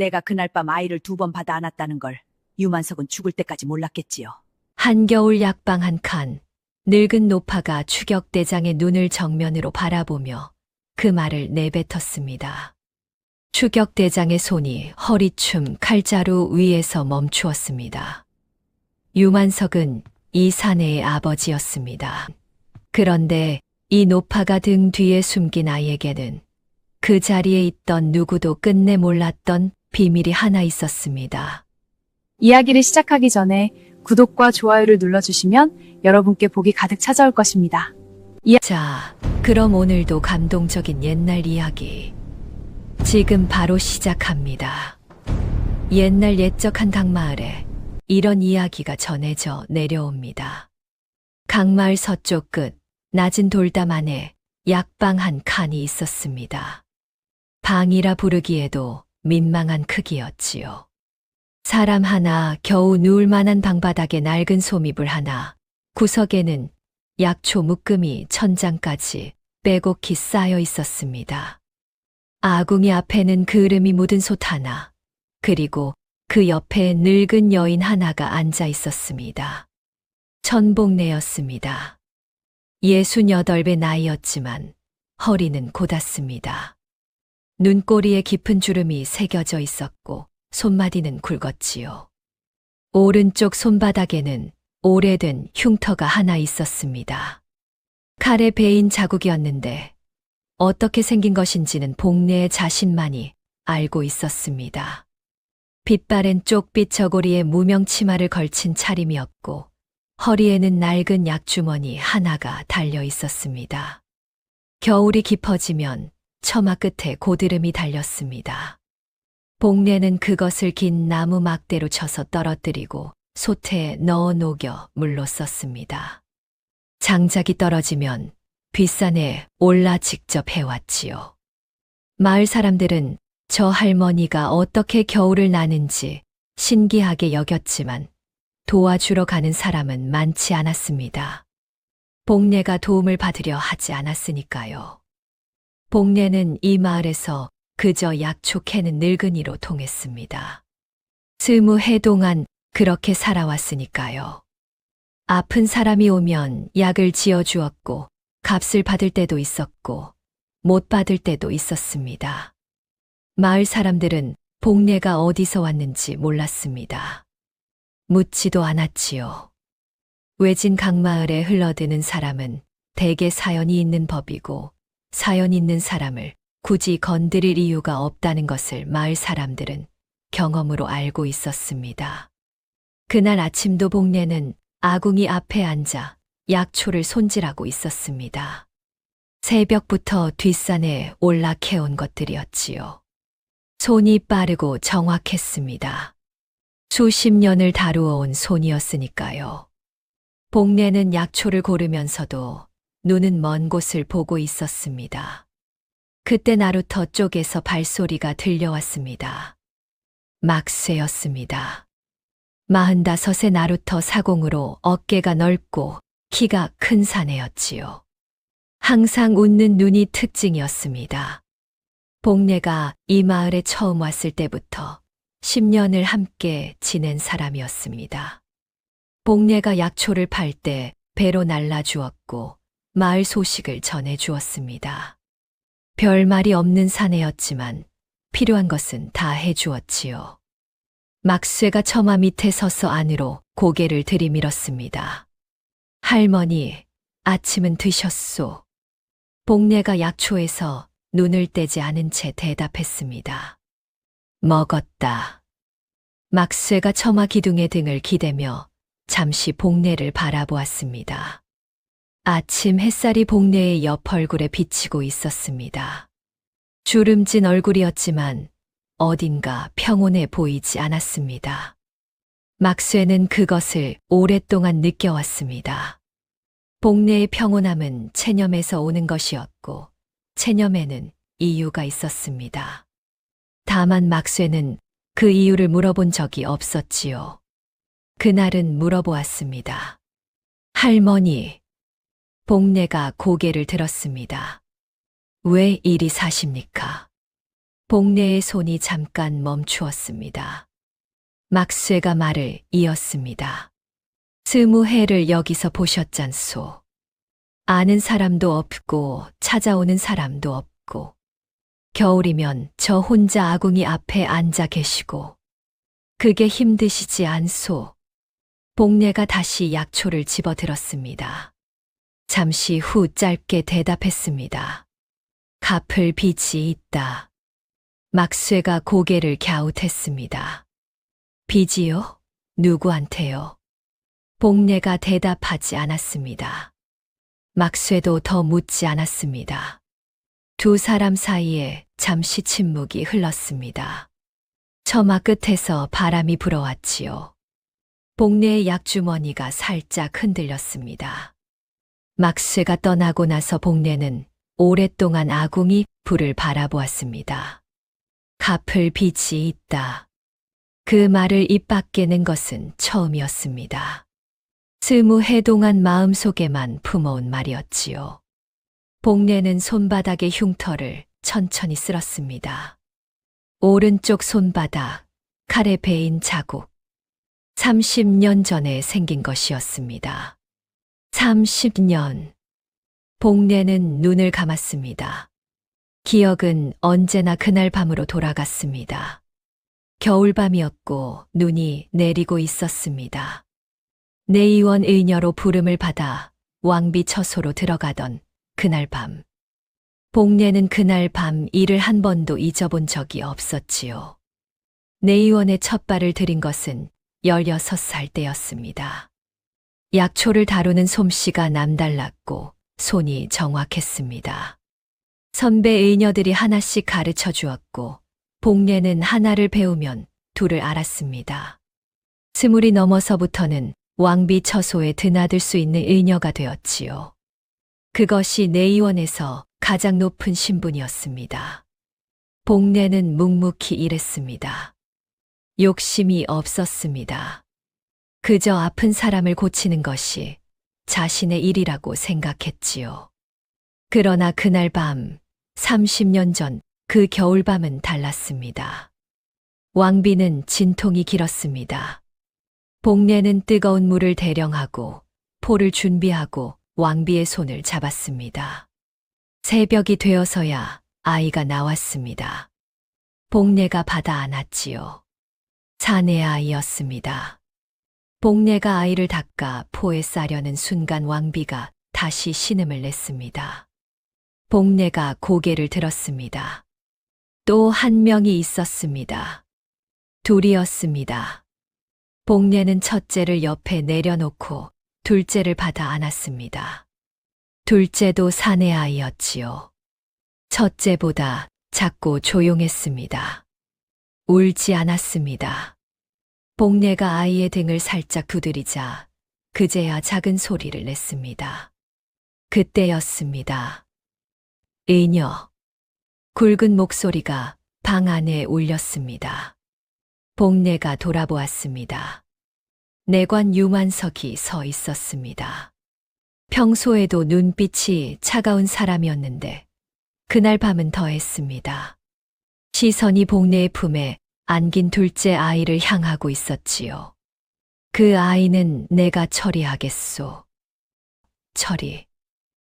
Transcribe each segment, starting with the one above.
내가 그날 밤 아이를 2번 받아 안았다는 걸 유만석은 죽을 때까지 몰랐겠지요. 한겨울 약방 한 칸, 늙은 노파가 추격대장의 눈을 정면으로 바라보며 그 말을 내뱉었습니다. 추격대장의 손이 허리춤 칼자루 위에서 멈추었습니다. 유만석은 이 사내의 아버지였습니다. 그런데 이 노파가 등 뒤에 숨긴 아이에게는 그 자리에 있던 누구도 끝내 몰랐던 비밀이 하나 있었습니다. 이야기를 시작하기 전에 구독과 좋아요를 눌러주시면 여러분께 복이 가득 찾아올 것입니다. 자, 그럼 오늘도 감동적인 옛날 이야기. 지금 바로 시작합니다. 옛날 옛적한 강마을에 이런 이야기가 전해져 내려옵니다. 강마을 서쪽 끝 낮은 돌담 안에 약방 한 칸이 있었습니다. 방이라 부르기에도 민망한 크기였지요. 사람 하나 겨우 누울 만한 방바닥에 낡은 소미불 하나, 구석에는 약초 묶음이 천장까지 빼곡히 쌓여 있었습니다. 아궁이 앞에는 그름이 묻은 솥 하나, 그리고 그 옆에 늙은 여인 하나가 앉아 있었습니다. 천복내였습니다. 68배 나이였지만 허리는 곧았습니다. 눈꼬리에 깊은 주름이 새겨져 있었고 손마디는 굵었지요. 오른쪽 손바닥에는 오래된 흉터가 하나 있었습니다. 칼에 베인 자국이었는데 어떻게 생긴 것인지는 복내의 자신만이 알고 있었습니다. 빛바랜 쪽빛 저고리에 무명 치마를 걸친 차림이었고 허리에는 낡은 약주머니 하나가 달려 있었습니다. 겨울이 깊어지면 처마 끝에 고드름이 달렸습니다. 복내는 그것을 긴 나무 막대로 쳐서 떨어뜨리고 솥에 넣어 녹여 물로 썼습니다. 장작이 떨어지면 뒷산에 올라 직접 해왔지요. 마을 사람들은 저 할머니가 어떻게 겨울을 나는지 신기하게 여겼지만 도와주러 가는 사람은 많지 않았습니다. 복내가 도움을 받으려 하지 않았으니까요. 복내는 이 마을에서 그저 약초 캐는 늙은이로 통했습니다. 20해 동안 그렇게 살아왔으니까요. 아픈 사람이 오면 약을 지어주었고 값을 받을 때도 있었고 못 받을 때도 있었습니다. 마을 사람들은 복내가 어디서 왔는지 몰랐습니다. 묻지도 않았지요. 외진 강마을에 흘러드는 사람은 대개 사연이 있는 법이고 사연 있는 사람을 굳이 건드릴 이유가 없다는 것을 마을 사람들은 경험으로 알고 있었습니다. 그날 아침도 복내는 아궁이 앞에 앉아 약초를 손질하고 있었습니다. 새벽부터 뒷산에 올라 캐온 것들이었지요. 손이 빠르고 정확했습니다. 수십 년을 다루어온 손이었으니까요. 복내는 약초를 고르면서도 눈은 먼 곳을 보고 있었습니다. 그때 나루터 쪽에서 발소리가 들려왔습니다. 막쇠였습니다. 45의 나루터 사공으로 어깨가 넓고 키가 큰 사내였지요. 항상 웃는 눈이 특징이었습니다. 복내가 이 마을에 처음 왔을 때부터 10년을 함께 지낸 사람이었습니다. 복내가 약초를 팔 때 배로 날라주었고 마을 소식을 전해주었습니다. 별말이 없는 사내였지만 필요한 것은 다 해주었지요. 막쇠가 처마 밑에 서서 안으로 고개를 들이밀었습니다. 할머니, 아침은 드셨소? 복내가 약초에서 눈을 떼지 않은 채 대답했습니다. 먹었다. 막쇠가 처마 기둥에 등을 기대며 잠시 복내를 바라보았습니다. 아침 햇살이 복내의 옆 얼굴에 비치고 있었습니다. 주름진 얼굴이었지만 어딘가 평온해 보이지 않았습니다. 막쇠는 그것을 오랫동안 느껴왔습니다. 복내의 평온함은 체념에서 오는 것이었고 체념에는 이유가 있었습니다. 다만 막쇠는 그 이유를 물어본 적이 없었지요. 그날은 물어보았습니다. 할머니, 복내가 고개를 들었습니다. 왜 이리 사십니까? 복례의 손이 잠깐 멈추었습니다. 막쇠가 말을 이었습니다. 20해를 여기서 보셨잖소. 아는 사람도 없고 찾아오는 사람도 없고 겨울이면 저 혼자 아궁이 앞에 앉아 계시고 그게 힘드시지 않소. 복례가 다시 약초를 집어들었습니다. 잠시 후 짧게 대답했습니다. 갚을 빚이 있다. 막쇠가 고개를 갸웃했습니다. 빚이요? 누구한테요? 복례가 대답하지 않았습니다. 막쇠도 더 묻지 않았습니다. 두 사람 사이에 잠시 침묵이 흘렀습니다. 처마 끝에서 바람이 불어왔지요. 복례의 약주머니가 살짝 흔들렸습니다. 막쇠가 떠나고 나서 복례는 오랫동안 아궁이 불을 바라보았습니다. 갚을 빚이 있다. 그 말을 입 밖에 낸 것은 처음이었습니다. 20해 동안 마음속에만 품어온 말이었지요. 복례는 손바닥의 흉터를 천천히 쓸었습니다. 오른쪽 손바닥, 칼에 베인 자국. 30년 전에 생긴 것이었습니다. 30년. 복례는 눈을 감았습니다. 기억은 언제나 그날 밤으로 돌아갔습니다. 겨울밤이었고 눈이 내리고 있었습니다. 내의원 의녀로 부름을 받아 왕비 처소로 들어가던 그날 밤. 복례는 그날 밤 일을 한 번도 잊어본 적이 없었지요. 내의원의 첫 발을 들인 것은 16살 때였습니다. 약초를 다루는 솜씨가 남달랐고 손이 정확했습니다. 선배 의녀들이 하나씩 가르쳐 주었고 복례는 하나를 배우면 둘을 알았습니다. 20이 넘어서부터는 왕비 처소에 드나들 수 있는 의녀가 되었지요. 그것이 내의원에서 가장 높은 신분이었습니다. 복례는 묵묵히 일했습니다. 욕심이 없었습니다. 그저 아픈 사람을 고치는 것이 자신의 일이라고 생각했지요. 그러나 그날 밤, 30년 전 그 겨울밤은 달랐습니다. 왕비는 진통이 길었습니다. 복례는 뜨거운 물을 대령하고 포를 준비하고 왕비의 손을 잡았습니다. 새벽이 되어서야 아이가 나왔습니다. 복례가 받아 안았지요. 사내 아이였습니다. 복례가 아이를 닦아 포에 싸려는 순간 왕비가 다시 신음을 냈습니다. 복례가 고개를 들었습니다. 또 한 명이 있었습니다. 둘이었습니다. 복례는 첫째를 옆에 내려놓고 둘째를 받아 안았습니다. 둘째도 사내 아이였지요. 첫째보다 작고 조용했습니다. 울지 않았습니다. 복례가 아이의 등을 살짝 두드리자 그제야 작은 소리를 냈습니다. 그때였습니다. 의녀. 굵은 목소리가 방 안에 울렸습니다. 복례가 돌아보았습니다. 내관 유만석이 서 있었습니다. 평소에도 눈빛이 차가운 사람이었는데 그날 밤은 더했습니다. 시선이 복례의 품에 안긴 둘째 아이를 향하고 있었지요. 그 아이는 내가 처리하겠소. 처리.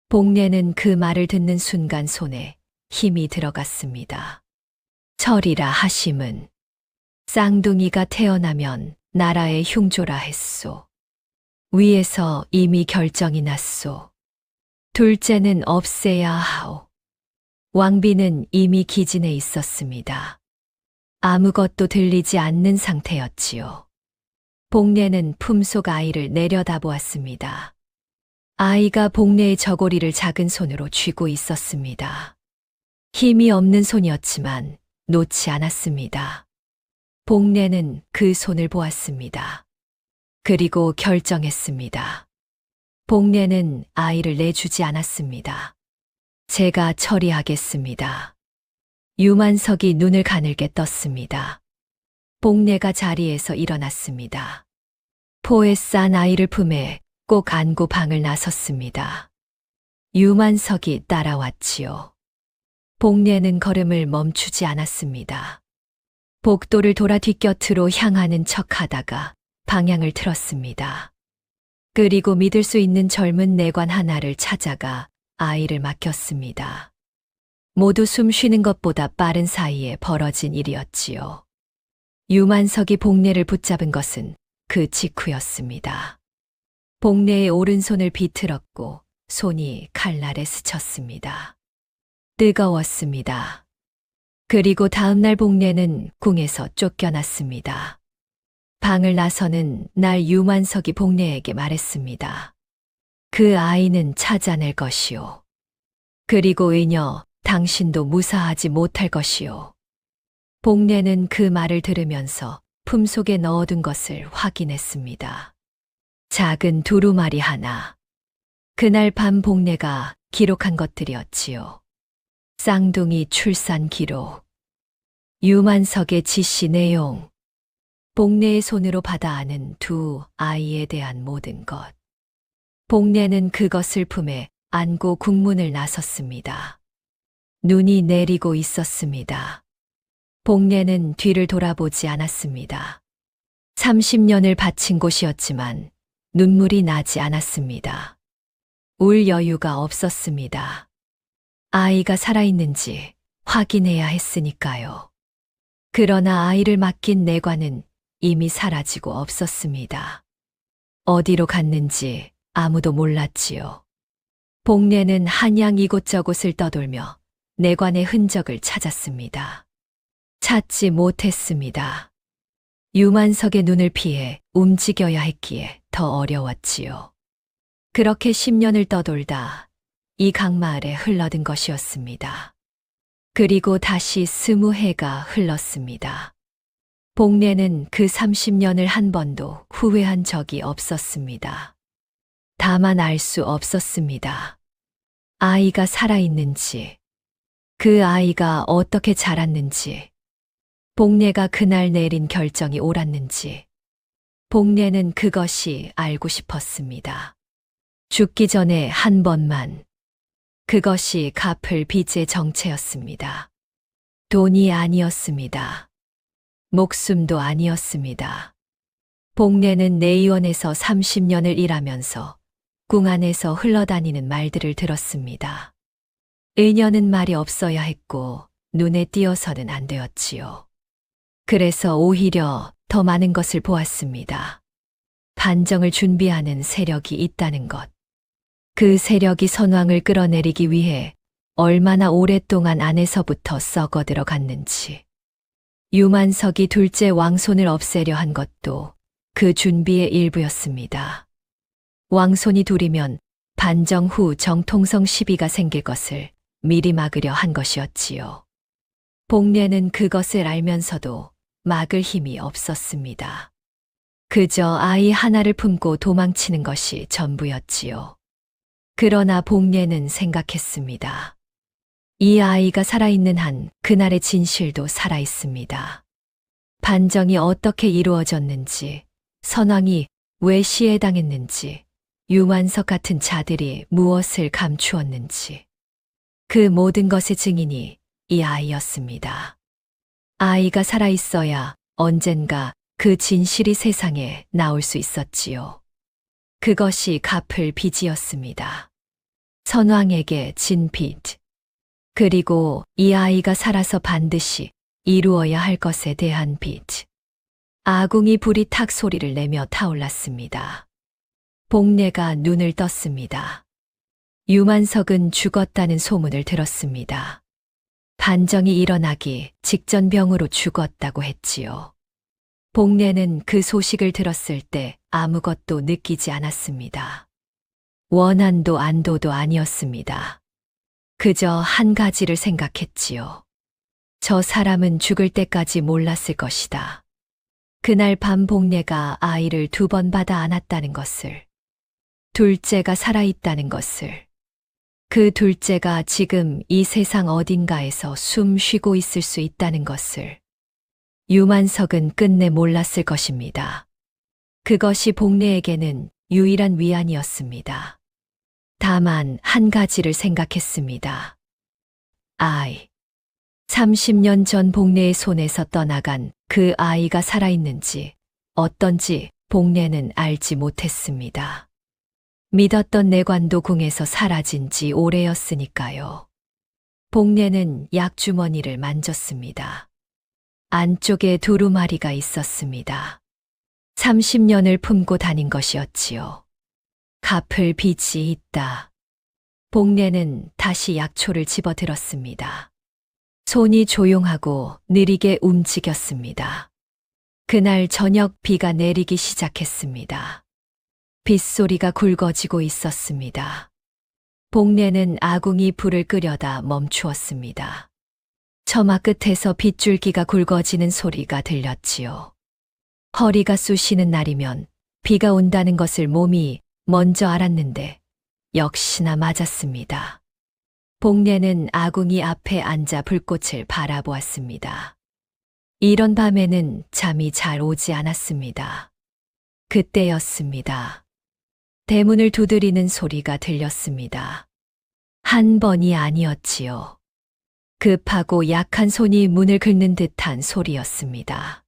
복례는 그 말을 듣는 순간 손에 힘이 들어갔습니다. 처리라 하심은 쌍둥이가 태어나면 나라의 흉조라 했소. 위에서 이미 결정이 났소. 둘째는 없애야 하오. 왕비는 이미 기진해 있었습니다. 아무것도 들리지 않는 상태였지요. 복례는 품속 아이를 내려다보았습니다. 아이가 복례의 저고리를 작은 손으로 쥐고 있었습니다. 힘이 없는 손이었지만 놓지 않았습니다. 복례는 그 손을 보았습니다. 그리고 결정했습니다. 복례는 아이를 내주지 않았습니다. 제가 처리하겠습니다. 유만석이 눈을 가늘게 떴습니다. 복례가 자리에서 일어났습니다. 포에 싼 아이를 품에 꼭 안고 방을 나섰습니다. 유만석이 따라왔지요. 복례는 걸음을 멈추지 않았습니다. 복도를 돌아 뒷곁으로 향하는 척하다가 방향을 틀었습니다. 그리고 믿을 수 있는 젊은 내관 하나를 찾아가 아이를 맡겼습니다. 모두 숨 쉬는 것보다 빠른 사이에 벌어진 일이었지요. 유만석이 복례를 붙잡은 것은 그 직후였습니다. 복례의 오른손을 비틀었고 손이 칼날에 스쳤습니다. 뜨거웠습니다. 그리고 다음날 복례는 궁에서 쫓겨났습니다. 방을 나서는 날 유만석이 복례에게 말했습니다. 그 아이는 찾아낼 것이오. 그리고 의녀, 당신도 무사하지 못할 것이오. 복례는 그 말을 들으면서 품속에 넣어둔 것을 확인했습니다. 작은 두루마리 하나. 그날 밤 복례가 기록한 것들이었지요. 쌍둥이 출산 기록, 유만석의 지시 내용, 복례의 손으로 받아 안은 두 아이에 대한 모든 것. 복례는 그것을 품에 안고 국문을 나섰습니다. 눈이 내리고 있었습니다. 복례는 뒤를 돌아보지 않았습니다. 30년을 바친 곳이었지만 눈물이 나지 않았습니다. 울 여유가 없었습니다. 아이가 살아있는지 확인해야 했으니까요. 그러나 아이를 맡긴 내관은 이미 사라지고 없었습니다. 어디로 갔는지 아무도 몰랐지요. 복례는 한양 이곳저곳을 떠돌며 내관의 흔적을 찾았습니다. 찾지 못했습니다. 유만석의 눈을 피해 움직여야 했기에 더 어려웠지요. 그렇게 10년을 떠돌다 이 강마을에 흘러든 것이었습니다. 그리고 다시 20해가 흘렀습니다. 복례는 그 30년을 한 번도 후회한 적이 없었습니다. 다만 알 수 없었습니다. 아이가 살아있는지, 그 아이가 어떻게 자랐는지, 복례가 그날 내린 결정이 옳았는지, 복례는 그것이 알고 싶었습니다. 죽기 전에 한 번만. 그것이 갚을 빚의 정체였습니다. 돈이 아니었습니다. 목숨도 아니었습니다. 복례는 내의원에서 30년을 일하면서 궁 안에서 흘러다니는 말들을 들었습니다. 의녀는 말이 없어야 했고 눈에 띄어서는 안 되었지요. 그래서 오히려 더 많은 것을 보았습니다. 반정을 준비하는 세력이 있다는 것. 그 세력이 선왕을 끌어내리기 위해 얼마나 오랫동안 안에서부터 썩어 들어갔는지. 유만석이 둘째 왕손을 없애려 한 것도 그 준비의 일부였습니다. 왕손이 둘이면 반정 후 정통성 시비가 생길 것을 미리 막으려 한 것이었지요. 복례는 그것을 알면서도 막을 힘이 없었습니다. 그저 아이 하나를 품고 도망치는 것이 전부였지요. 그러나 복례는 생각했습니다. 이 아이가 살아있는 한 그날의 진실도 살아있습니다. 반정이 어떻게 이루어졌는지, 선왕이 왜 시해당했는지, 유만석 같은 자들이 무엇을 감추었는지, 그 모든 것의 증인이 이 아이였습니다. 아이가 살아있어야 언젠가 그 진실이 세상에 나올 수 있었지요. 그것이 갚을 빚이었습니다. 선왕에게 진 빚. 그리고 이 아이가 살아서 반드시 이루어야 할 것에 대한 빚. 아궁이 불이 탁 소리를 내며 타올랐습니다. 복례가 눈을 떴습니다. 유만석은 죽었다는 소문을 들었습니다. 반정이 일어나기 직전 병으로 죽었다고 했지요. 복례는 그 소식을 들었을 때 아무것도 느끼지 않았습니다. 원한도 안도도 아니었습니다. 그저 한 가지를 생각했지요. 저 사람은 죽을 때까지 몰랐을 것이다. 그날 밤 복례가 아이를 2번 받아 안았다는 것을, 둘째가 살아있다는 것을, 그 둘째가 지금 이 세상 어딘가에서 숨 쉬고 있을 수 있다는 것을 유만석은 끝내 몰랐을 것입니다. 그것이 복례에게는 유일한 위안이었습니다. 다만 한 가지를 생각했습니다. 아이, 30년 전 복례의 손에서 떠나간 그 아이가 살아있는지 어떤지 복례는 알지 못했습니다. 믿었던 내관도 궁에서 사라진 지 오래였으니까요. 복례는 약주머니를 만졌습니다. 안쪽에 두루마리가 있었습니다. 30년을 품고 다닌 것이었지요. 갚을 빚이 있다. 복례는 다시 약초를 집어들었습니다. 손이 조용하고 느리게 움직였습니다. 그날 저녁 비가 내리기 시작했습니다. 빗소리가 굵어지고 있었습니다. 복례는 아궁이 불을 끄려다 멈추었습니다. 처마 끝에서 빗줄기가 굵어지는 소리가 들렸지요. 허리가 쑤시는 날이면 비가 온다는 것을 몸이 먼저 알았는데 역시나 맞았습니다. 복례는 아궁이 앞에 앉아 불꽃을 바라보았습니다. 이런 밤에는 잠이 잘 오지 않았습니다. 그때였습니다. 대문을 두드리는 소리가 들렸습니다. 한 번이 아니었지요. 급하고 약한 손이 문을 긁는 듯한 소리였습니다.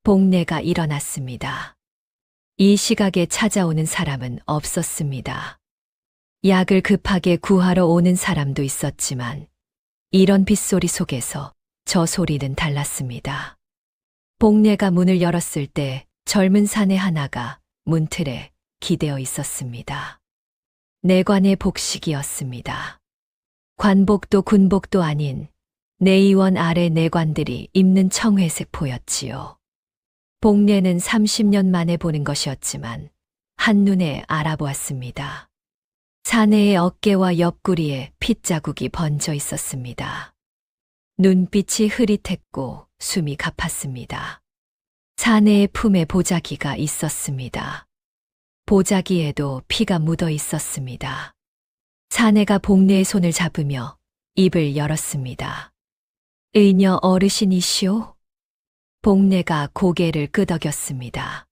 복례가 일어났습니다. 이 시각에 찾아오는 사람은 없었습니다. 약을 급하게 구하러 오는 사람도 있었지만 이런 빗소리 속에서 저 소리는 달랐습니다. 복례가 문을 열었을 때 젊은 사내 하나가 문틀에 기대어 있었습니다. 내관의 복식이었습니다. 관복도 군복도 아닌 내의원 아래 내관들이 입는 청회색 보였지요. 복례는 30년 만에 보는 것이었지만 한눈에 알아보았습니다. 사내의 어깨와 옆구리에 핏자국이 번져 있었습니다. 눈빛이 흐릿했고 숨이 가팠습니다. 사내의 품에 보자기가 있었습니다. 보자기에도 피가 묻어 있었습니다. 사내가 복례의 손을 잡으며 입을 열었습니다. 의녀 어르신이시오? 복례가 고개를 끄덕였습니다.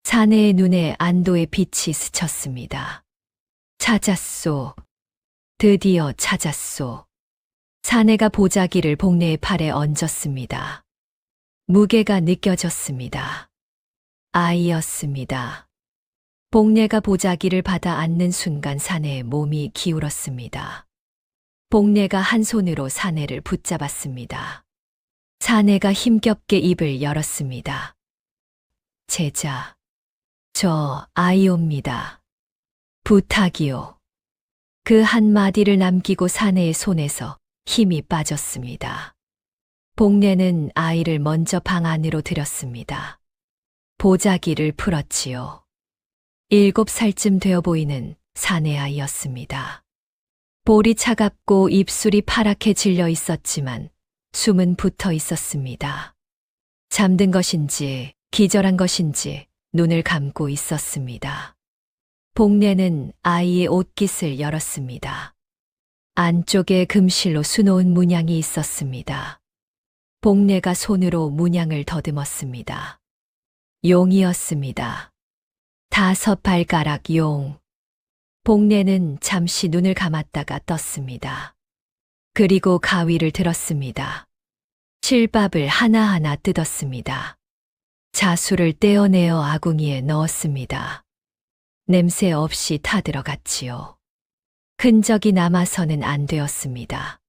사내의 눈에 안도의 빛이 스쳤습니다. 찾았소. 드디어 찾았소. 사내가 보자기를 복례의 팔에 얹었습니다. 무게가 느껴졌습니다. 아이였습니다. 복례가 보자기를 받아 안는 순간 사내의 몸이 기울었습니다. 복례가 한 손으로 사내를 붙잡았습니다. 사내가 힘겹게 입을 열었습니다. 제자, 저 아이옵니다. 부탁이요. 그 한마디를 남기고 사내의 손에서 힘이 빠졌습니다. 복례는 아이를 먼저 방 안으로 들였습니다. 보자기를 풀었지요. 7살쯤 되어 보이는 사내 아이였습니다. 볼이 차갑고 입술이 파랗게 질려 있었지만 숨은 붙어 있었습니다. 잠든 것인지 기절한 것인지 눈을 감고 있었습니다. 복례는 아이의 옷깃을 열었습니다. 안쪽에 금실로 수놓은 문양이 있었습니다. 복례가 손으로 문양을 더듬었습니다. 용이었습니다. 5발가락 용. 복례는 잠시 눈을 감았다가 떴습니다. 그리고 가위를 들었습니다. 실밥을 하나하나 뜯었습니다. 자수를 떼어내어 아궁이에 넣었습니다. 냄새 없이 타들어갔지요. 흔적이 남아서는 안 되었습니다.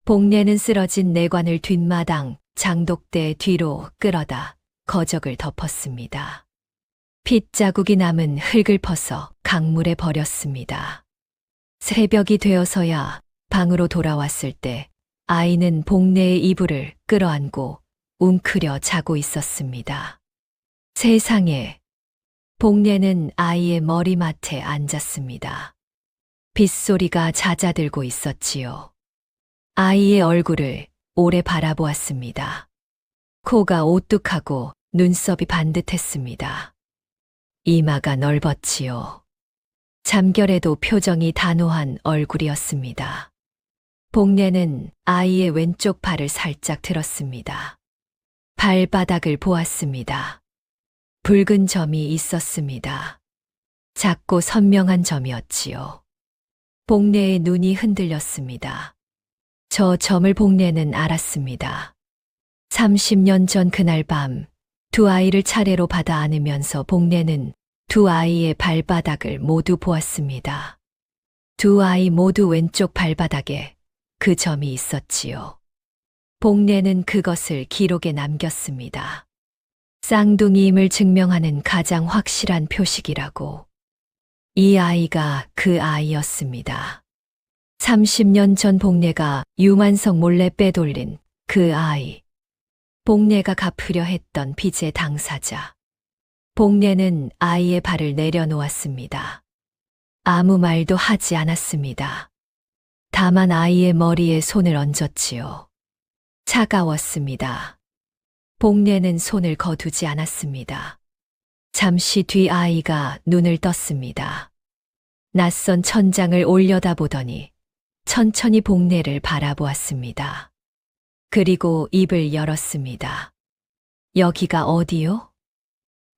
복례는 쓰러진 내관을 뒷마당, 장독대 뒤로 끌어다 거적을 덮었습니다. 핏자국이 남은 흙을 퍼서 강물에 버렸습니다. 새벽이 되어서야 방으로 돌아왔을 때 아이는 복례의 이불을 끌어안고 웅크려 자고 있었습니다. 세상에, 복례는 아이의 머리맡에 앉았습니다. 빗소리가 잦아들고 있었지요. 아이의 얼굴을 오래 바라보았습니다. 코가 오뚝하고 눈썹이 반듯했습니다. 이마가 넓었지요. 잠결에도 표정이 단호한 얼굴이었습니다. 복례는 아이의 왼쪽 발을 살짝 들었습니다. 발바닥을 보았습니다. 붉은 점이 있었습니다. 작고 선명한 점이었지요. 복례의 눈이 흔들렸습니다. 저 점을 복례는 알았습니다. 30년 전 그날 밤 두 아이를 차례로 받아 안으면서 복례는 두 아이의 발바닥을 모두 보았습니다. 두 아이 모두 왼쪽 발바닥에 그 점이 있었지요. 복례는 그것을 기록에 남겼습니다. 쌍둥이임을 증명하는 가장 확실한 표식이라고. 이 아이가 그 아이였습니다. 30년 전 복례가 유만석 몰래 빼돌린 그 아이. 복례가 갚으려 했던 빚의 당사자. 복례는 아이의 발을 내려놓았습니다. 아무 말도 하지 않았습니다. 다만 아이의 머리에 손을 얹었지요. 차가웠습니다. 복례는 손을 거두지 않았습니다. 잠시 뒤 아이가 눈을 떴습니다. 낯선 천장을 올려다보더니 천천히 복례를 바라보았습니다. 그리고 입을 열었습니다. 여기가 어디요?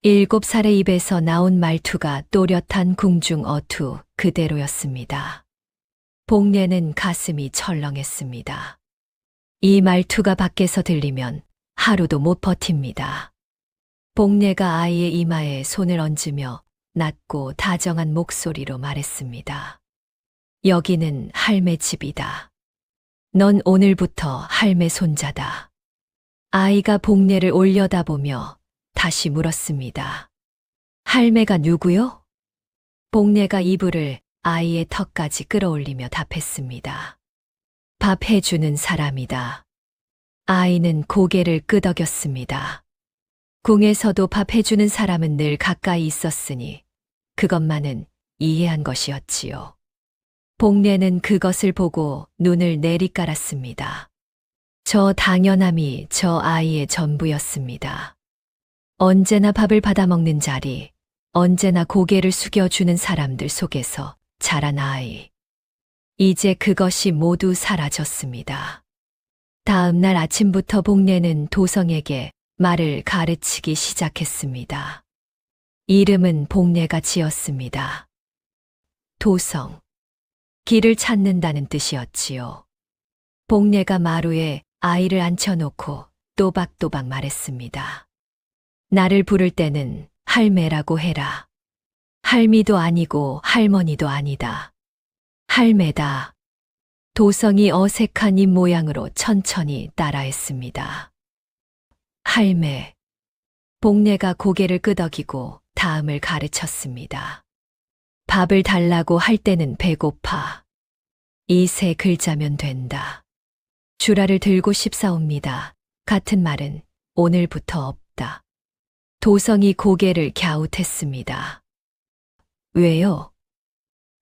7살의 입에서 나온 말투가 또렷한 궁중 어투 그대로였습니다. 복례는 가슴이 철렁했습니다. 이 말투가 밖에서 들리면 하루도 못 버팁니다. 복례가 아이의 이마에 손을 얹으며 낮고 다정한 목소리로 말했습니다. 여기는 할매 집이다. 넌 오늘부터 할매 손자다. 아이가 복례를 올려다보며 다시 물었습니다. 할매가 누구요? 복례가 이불을 아이의 턱까지 끌어올리며 답했습니다. 밥 해주는 사람이다. 아이는 고개를 끄덕였습니다. 궁에서도 밥 해주는 사람은 늘 가까이 있었으니 그것만은 이해한 것이었지요. 복례는 그것을 보고 눈을 내리깔았습니다. 저 당연함이 저 아이의 전부였습니다. 언제나 밥을 받아먹는 자리, 언제나 고개를 숙여주는 사람들 속에서 자란 아이. 이제 그것이 모두 사라졌습니다. 다음 날 아침부터 복례는 도성에게 말을 가르치기 시작했습니다. 이름은 복례가 지었습니다. 도성. 길을 찾는다는 뜻이었지요. 복례가 마루에 아이를 앉혀놓고 또박또박 말했습니다. 나를 부를 때는 할매라고 해라. 할미도 아니고 할머니도 아니다. 할매다. 도성이 어색한 입 모양으로 천천히 따라했습니다. 할매. 복례가 고개를 끄덕이고 다음을 가르쳤습니다. 밥을 달라고 할 때는 배고파. 이 세 글자면 된다. 주라를 들고 싶사옵니다. 같은 말은 오늘부터 없다. 도성이 고개를 갸웃했습니다. 왜요?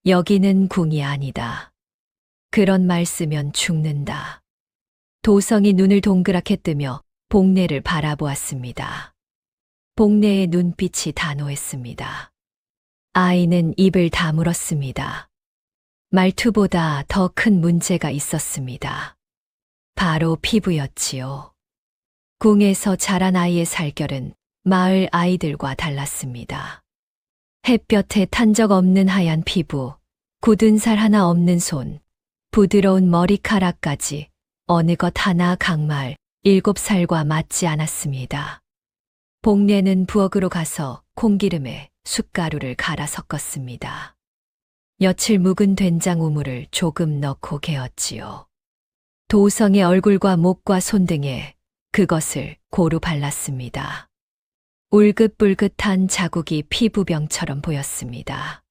여기는 궁이 아니다. 그런 말 쓰면 죽는다. 도성이 눈을 동그랗게 뜨며 복례를 바라보았습니다. 복례의 눈빛이 단호했습니다. 아이는 입을 다물었습니다. 말투보다 더 큰 문제가 있었습니다. 바로 피부였지요. 궁에서 자란 아이의 살결은 마을 아이들과 달랐습니다. 햇볕에 탄 적 없는 하얀 피부, 굳은 살 하나 없는 손, 부드러운 머리카락까지 어느 것 하나 강말 7살과 맞지 않았습니다. 복례는 부엌으로 가서 콩기름에 숟가루를 갈아 섞었습니다. 며칠 묵은 된장 우물을 조금 넣고 개었지요. 도성의 얼굴과 목과 손 등에 그것을 고루 발랐습니다. 울긋불긋한 자국이 피부병처럼 보였습니다.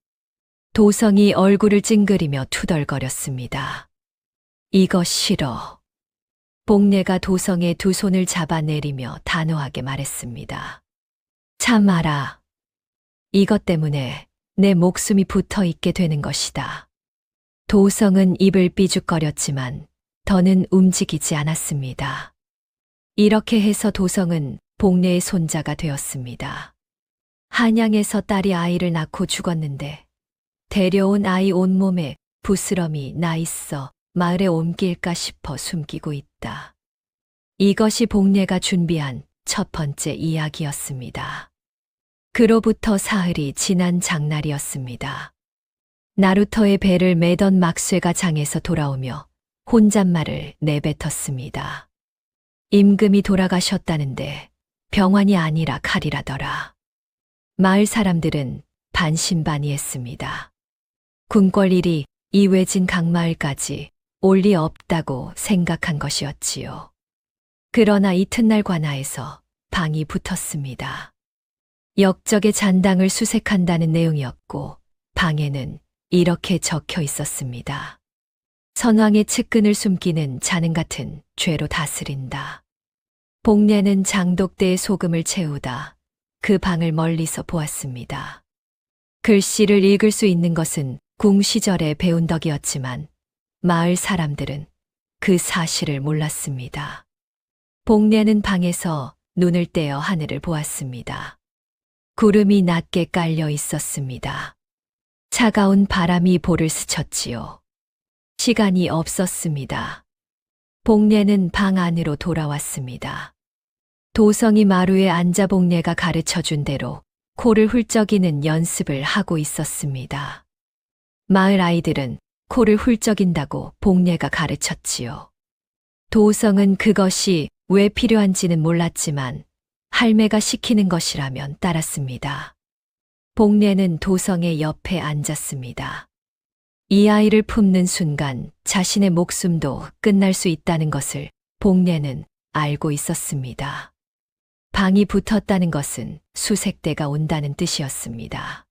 도성이 얼굴을 찡그리며 투덜거렸습니다. 이거 싫어. 복례가 도성의 두 손을 잡아내리며 단호하게 말했습니다. 참아라. 이것 때문에 내 목숨이 붙어 있게 되는 것이다. 도성은 입을 삐죽거렸지만 더는 움직이지 않았습니다. 이렇게 해서 도성은 복례의 손자가 되었습니다. 한양에서 딸이 아이를 낳고 죽었는데 데려온 아이 온몸에 부스럼이 나 있어 마을에 옮길까 싶어 숨기고 있다. 이것이 복례가 준비한 첫 번째 이야기였습니다. 그로부터 사흘이 지난 장날이었습니다. 나루터의 배를 매던 막쇠가 장에서 돌아오며 혼잣말을 내뱉었습니다. 임금이 돌아가셨다는데 병환이 아니라 칼이라더라. 마을 사람들은 반신반의했습니다. 궁궐일이 이외진 강마을까지 올 리 없다고 생각한 것이었지요. 그러나 이튿날 관아에서 방이 붙었습니다. 역적의 잔당을 수색한다는 내용이었고 방에는 이렇게 적혀 있었습니다. 선왕의 측근을 숨기는 자능 같은 죄로 다스린다. 복례는 장독대에 소금을 채우다 그 방을 멀리서 보았습니다. 글씨를 읽을 수 있는 것은 궁 시절에 배운 덕이었지만 마을 사람들은 그 사실을 몰랐습니다. 복례는 방에서 눈을 떼어 하늘을 보았습니다. 구름이 낮게 깔려 있었습니다. 차가운 바람이 볼을 스쳤지요. 시간이 없었습니다. 복례는 방 안으로 돌아왔습니다. 도성이 마루에 앉아 복례가 가르쳐준 대로 코를 훌쩍이는 연습을 하고 있었습니다. 마을 아이들은 코를 훌쩍인다고 복례가 가르쳤지요. 도성은 그것이 왜 필요한지는 몰랐지만 할매가 시키는 것이라면 따랐습니다. 복례는 도성의 옆에 앉았습니다. 이 아이를 품는 순간 자신의 목숨도 끝날 수 있다는 것을 복례는 알고 있었습니다. 방이 붙었다는 것은 수색대가 온다는 뜻이었습니다.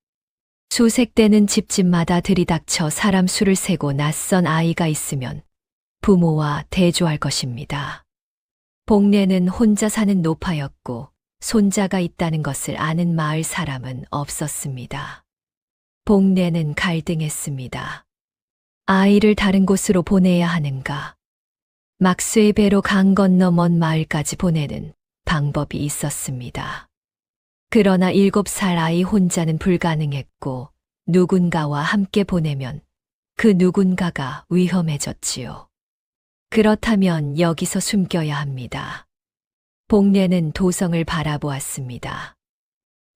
수색대는 집집마다 들이닥쳐 사람 수를 세고 낯선 아이가 있으면 부모와 대조할 것입니다. 복례는 혼자 사는 노파였고 손자가 있다는 것을 아는 마을 사람은 없었습니다. 복례는 갈등했습니다. 아이를 다른 곳으로 보내야 하는가? 막수의 배로 강 건너 먼 마을까지 보내는 방법이 있었습니다. 그러나 7살 아이 혼자는 불가능했고 누군가와 함께 보내면 그 누군가가 위험해졌지요. 그렇다면 여기서 숨겨야 합니다. 복례는 도성을 바라보았습니다.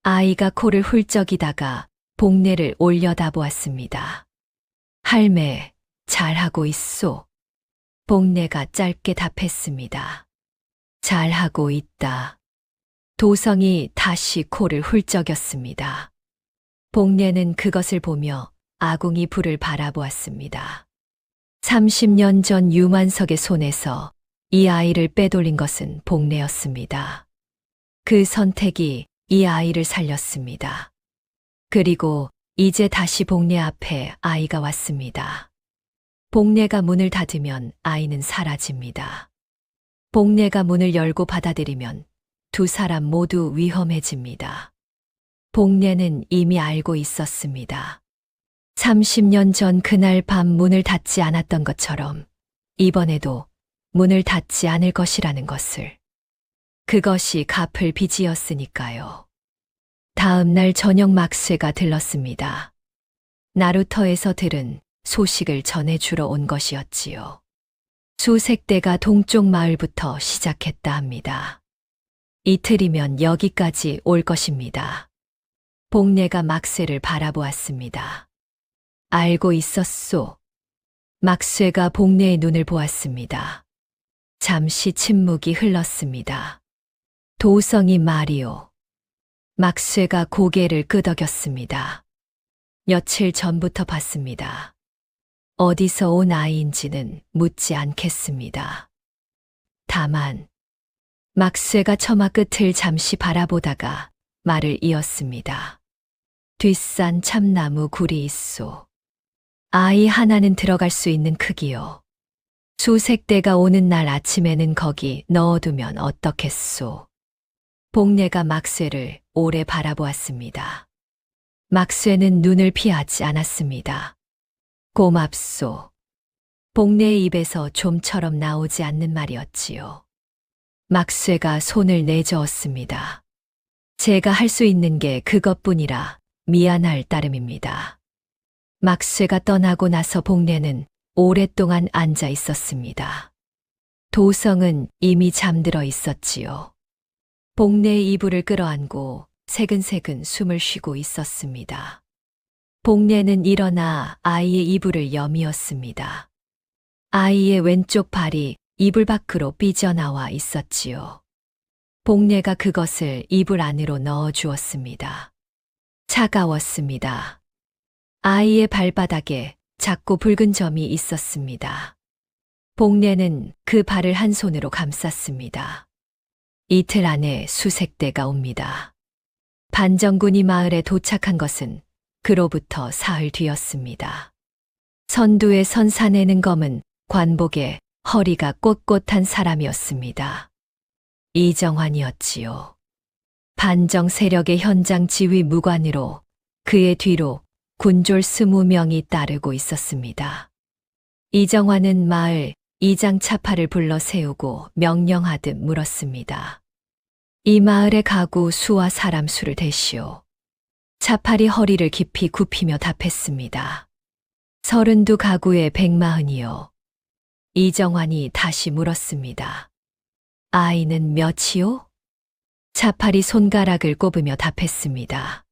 아이가 코를 훌쩍이다가 복례를 올려다보았습니다. 할매, 잘하고 있소. 복례가 짧게 답했습니다. 잘하고 있다. 도성이 다시 코를 훌쩍였습니다. 복례는 그것을 보며 아궁이 불을 바라보았습니다. 30년 전 유만석의 손에서 이 아이를 빼돌린 것은 복례였습니다. 그 선택이 이 아이를 살렸습니다. 그리고 이제 다시 복례 앞에 아이가 왔습니다. 복례가 문을 닫으면 아이는 사라집니다. 복례가 문을 열고 받아들이면 두 사람 모두 위험해집니다. 복례는 이미 알고 있었습니다. 30년 전 그날 밤 문을 닫지 않았던 것처럼 이번에도 문을 닫지 않을 것이라는 것을. 그것이 갚을 빚이었으니까요. 다음 날 저녁 막쇠가 들렀습니다. 나루터에서 들은 소식을 전해주러 온 것이었지요. 수색대가 동쪽 마을부터 시작했다 합니다. 이틀이면 여기까지 올 것입니다. 복례가 막쇠를 바라보았습니다. 알고 있었소. 막쇠가 복례의 눈을 보았습니다. 잠시 침묵이 흘렀습니다. 도성이 말이오. 막쇠가 고개를 끄덕였습니다. 며칠 전부터 봤습니다. 어디서 온 아이인지는 묻지 않겠습니다. 다만 막쇠가 처마 끝을 잠시 바라보다가 말을 이었습니다. 뒷산 참나무 굴이 있소. 아이 하나는 들어갈 수 있는 크기요. 수색대가 오는 날 아침에는 거기 넣어두면 어떻겠소. 복례가 막쇠를 오래 바라보았습니다. 막쇠는 눈을 피하지 않았습니다. 고맙소. 복례의 입에서 좀처럼 나오지 않는 말이었지요. 막쇠가 손을 내저었습니다. 제가 할 수 있는 게 그것뿐이라 미안할 따름입니다. 막쇠가 떠나고 나서 복례는 오랫동안 앉아 있었습니다. 도성은 이미 잠들어 있었지요. 복례의 이불을 끌어안고 새근새근 숨을 쉬고 있었습니다. 복례는 일어나 아이의 이불을 여미었습니다. 아이의 왼쪽 발이 이불 밖으로 삐져나와 있었지요. 복례가 그것을 이불 안으로 넣어 주었습니다. 차가웠습니다. 아이의 발바닥에 작고 붉은 점이 있었습니다. 복례는 그 발을 한 손으로 감쌌습니다. 이틀 안에 수색대가 옵니다. 반정군이 마을에 도착한 것은 그로부터 사흘 뒤였습니다. 선두에 선 사내는 검은 관복에 허리가 꼿꼿한 사람이었습니다. 이정환이었지요. 반정 세력의 현장 지휘 무관으로 그의 뒤로 군졸 20명이 따르고 있었습니다. 이정환은 마을 이장 차파를 불러 세우고 명령하듯 물었습니다. 이 마을의 가구 수와 사람 수를 대시오. 차팔이 허리를 깊이 굽히며 답했습니다. 32가구에 140이요. 이정환이 다시 물었습니다. 아이는 몇이요? 차팔이 손가락을 꼽으며 답했습니다.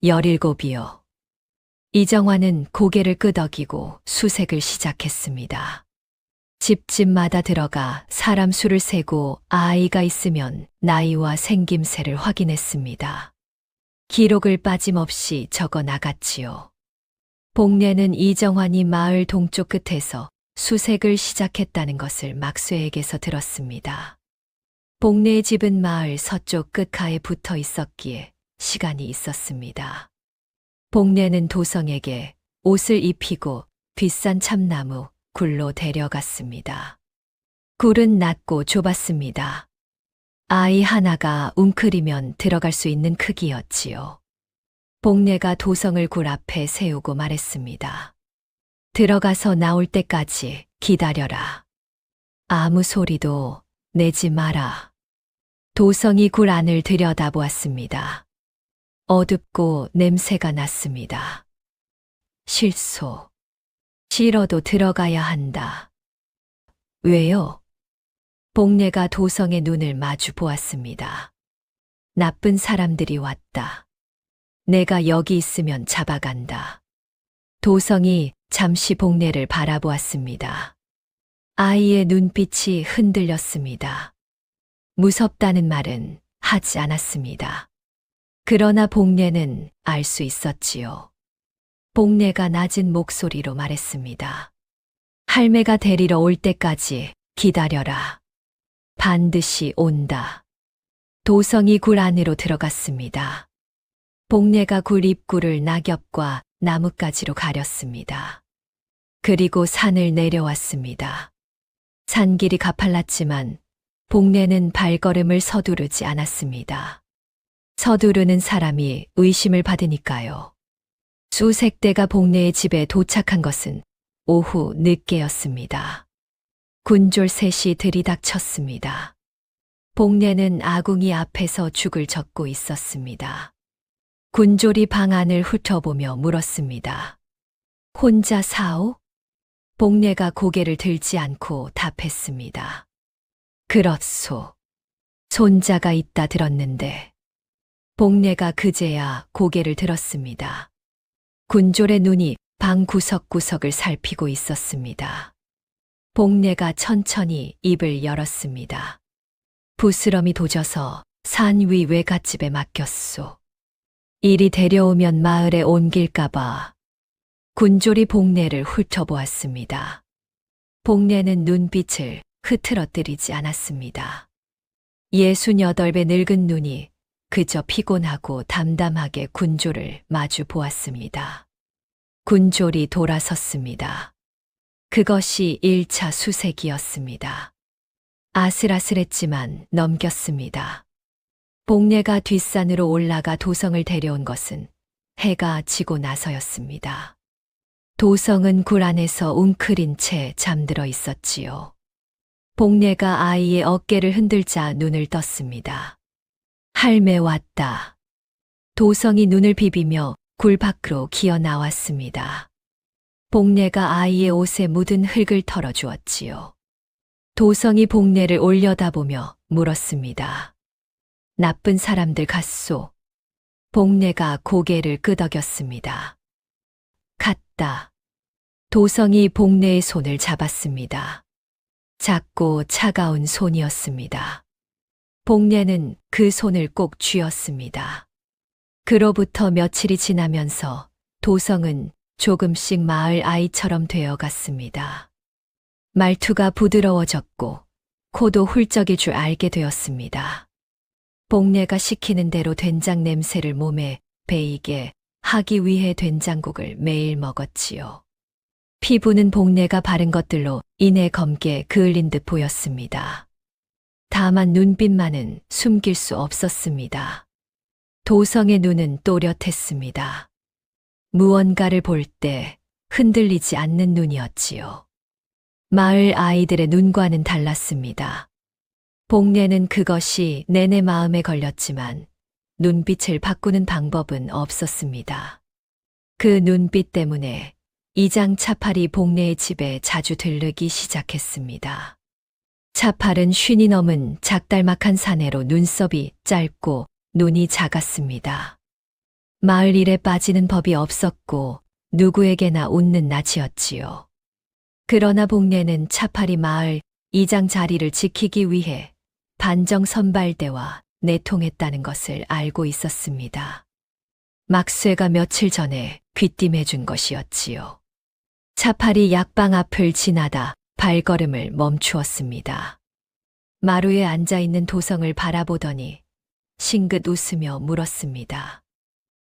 17이요. 이정환은 고개를 끄덕이고 수색을 시작했습니다. 집집마다 들어가 사람 수를 세고 아이가 있으면 나이와 생김새를 확인했습니다. 기록을 빠짐없이 적어 나갔지요. 복례는 이정환이 마을 동쪽 끝에서 수색을 시작했다는 것을 막쇠에게서 들었습니다. 복례의 집은 마을 서쪽 끝가에 붙어 있었기에 시간이 있었습니다. 복례는 도성에게 옷을 입히고 비싼 참나무, 굴로 데려갔습니다. 굴은 낮고 좁았습니다. 아이 하나가 웅크리면 들어갈 수 있는 크기였지요. 복례가 도성을 굴 앞에 세우고 말했습니다. 들어가서 나올 때까지 기다려라. 아무 소리도 내지 마라. 도성이 굴 안을 들여다보았습니다. 어둡고 냄새가 났습니다. 실소. 싫어도 들어가야 한다. 왜요? 복례가 도성의 눈을 마주 보았습니다. 나쁜 사람들이 왔다. 내가 여기 있으면 잡아간다. 도성이 잠시 복례를 바라보았습니다. 아이의 눈빛이 흔들렸습니다. 무섭다는 말은 하지 않았습니다. 그러나 복례는 알 수 있었지요. 복례가 낮은 목소리로 말했습니다. 할매가 데리러 올 때까지 기다려라. 반드시 온다. 도성이 굴 안으로 들어갔습니다. 복례가 굴 입구를 낙엽과 나뭇가지로 가렸습니다. 그리고 산을 내려왔습니다. 산길이 가팔랐지만 복례는 발걸음을 서두르지 않았습니다. 서두르는 사람이 의심을 받으니까요. 수색대가 복례의 집에 도착한 것은 오후 늦게였습니다. 군졸 셋이 들이닥쳤습니다. 복례는 아궁이 앞에서 죽을 젓고 있었습니다. 군졸이 방 안을 훑어보며 물었습니다. 혼자 사오? 복례가 고개를 들지 않고 답했습니다. 그렇소. 손자가 있다 들었는데. 복례가 그제야 고개를 들었습니다. 군졸의 눈이 방 구석구석을 살피고 있었습니다. 복례가 천천히 입을 열었습니다. 부스럼이 도져서 산 위 외갓집에 맡겼소. 이리 데려오면 마을에 옮길까봐. 군졸이 복례를 훑어보았습니다. 복례는 눈빛을 흐트러뜨리지 않았습니다. 68배 늙은 눈이 그저 피곤하고 담담하게 군졸을 마주 보았습니다. 군졸이 돌아섰습니다. 그것이 1차 수색이었습니다. 아슬아슬했지만 넘겼습니다. 복례가 뒷산으로 올라가 도성을 데려온 것은 해가 지고 나서였습니다. 도성은 굴 안에서 웅크린 채 잠들어 있었지요. 복례가 아이의 어깨를 흔들자 눈을 떴습니다. 할매 왔다. 도성이 눈을 비비며 굴 밖으로 기어 나왔습니다. 복례가 아이의 옷에 묻은 흙을 털어주었지요. 도성이 복례를 올려다보며 물었습니다. 나쁜 사람들 같소. 복례가 고개를 끄덕였습니다. 갔다. 도성이 복내의 손을 잡았습니다. 작고 차가운 손이었습니다. 복내는 그 손을 꼭 쥐었습니다. 그로부터 며칠이 지나면서 도성은 조금씩 마을 아이처럼 되어갔습니다. 말투가 부드러워졌고 코도 훌쩍일 줄 알게 되었습니다. 복내가 시키는 대로 된장 냄새를 몸에 배이게 하기 위해 된장국을 매일 먹었지요. 피부는 복내가 바른 것들로 인해 검게 그을린 듯 보였습니다. 다만 눈빛만은 숨길 수 없었습니다. 도성의 눈은 또렷했습니다. 무언가를 볼 때 흔들리지 않는 눈이었지요. 마을 아이들의 눈과는 달랐습니다. 복내는 그것이 내내 마음에 걸렸지만 눈빛을 바꾸는 방법은 없었습니다. 그 눈빛 때문에 이장 차팔이 복내의 집에 자주 들르기 시작했습니다. 차팔은 50이 넘은 작달막한 사내로 눈썹이 짧고 눈이 작았습니다. 마을 일에 빠지는 법이 없었고 누구에게나 웃는 낯이었지요. 그러나 복내는 차팔이 마을 이장 자리를 지키기 위해 반정 선발대와 내통했다는 것을 알고 있었습니다. 막쇠가 며칠 전에 귀띔해 준 것이었지요. 차팔이 약방 앞을 지나다 발걸음을 멈추었습니다. 마루에 앉아있는 도성을 바라보더니 싱긋 웃으며 물었습니다.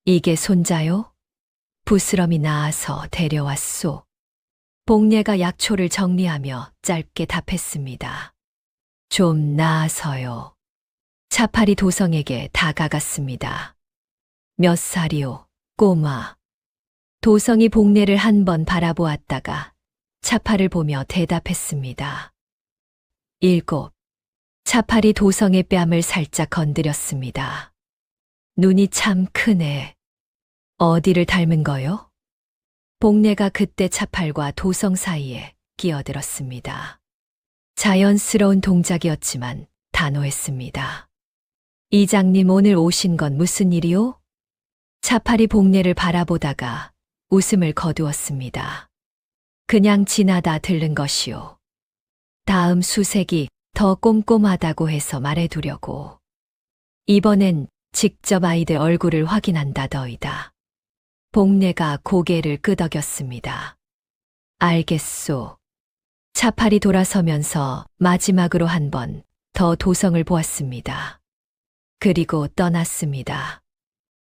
이게 손자요? 부스럼이 나아서 데려왔소. 복내가 약초를 정리하며 짧게 답했습니다. 좀 나아서요. 차팔이 도성에게 다가갔습니다. 몇 살이오, 꼬마. 도성이 복내를 한 번 바라보았다가 차팔을 보며 대답했습니다. 7. 차팔이 도성의 뺨을 살짝 건드렸습니다. 눈이 참 크네. 어디를 닮은 거요? 복내가 그때 차팔과 도성 사이에 끼어들었습니다. 자연스러운 동작이었지만 단호했습니다. 이장님 오늘 오신 건 무슨 일이요? 차팔이 복내를 바라보다가 웃음을 거두었습니다. 그냥 지나다 들른 것이요. 다음 수색이 더 꼼꼼하다고 해서 말해두려고. 이번엔 직접 아이들 얼굴을 확인한다더이다. 복내가 고개를 끄덕였습니다. 알겠소. 차팔이 돌아서면서 마지막으로 한 번 더 도성을 보았습니다. 그리고 떠났습니다.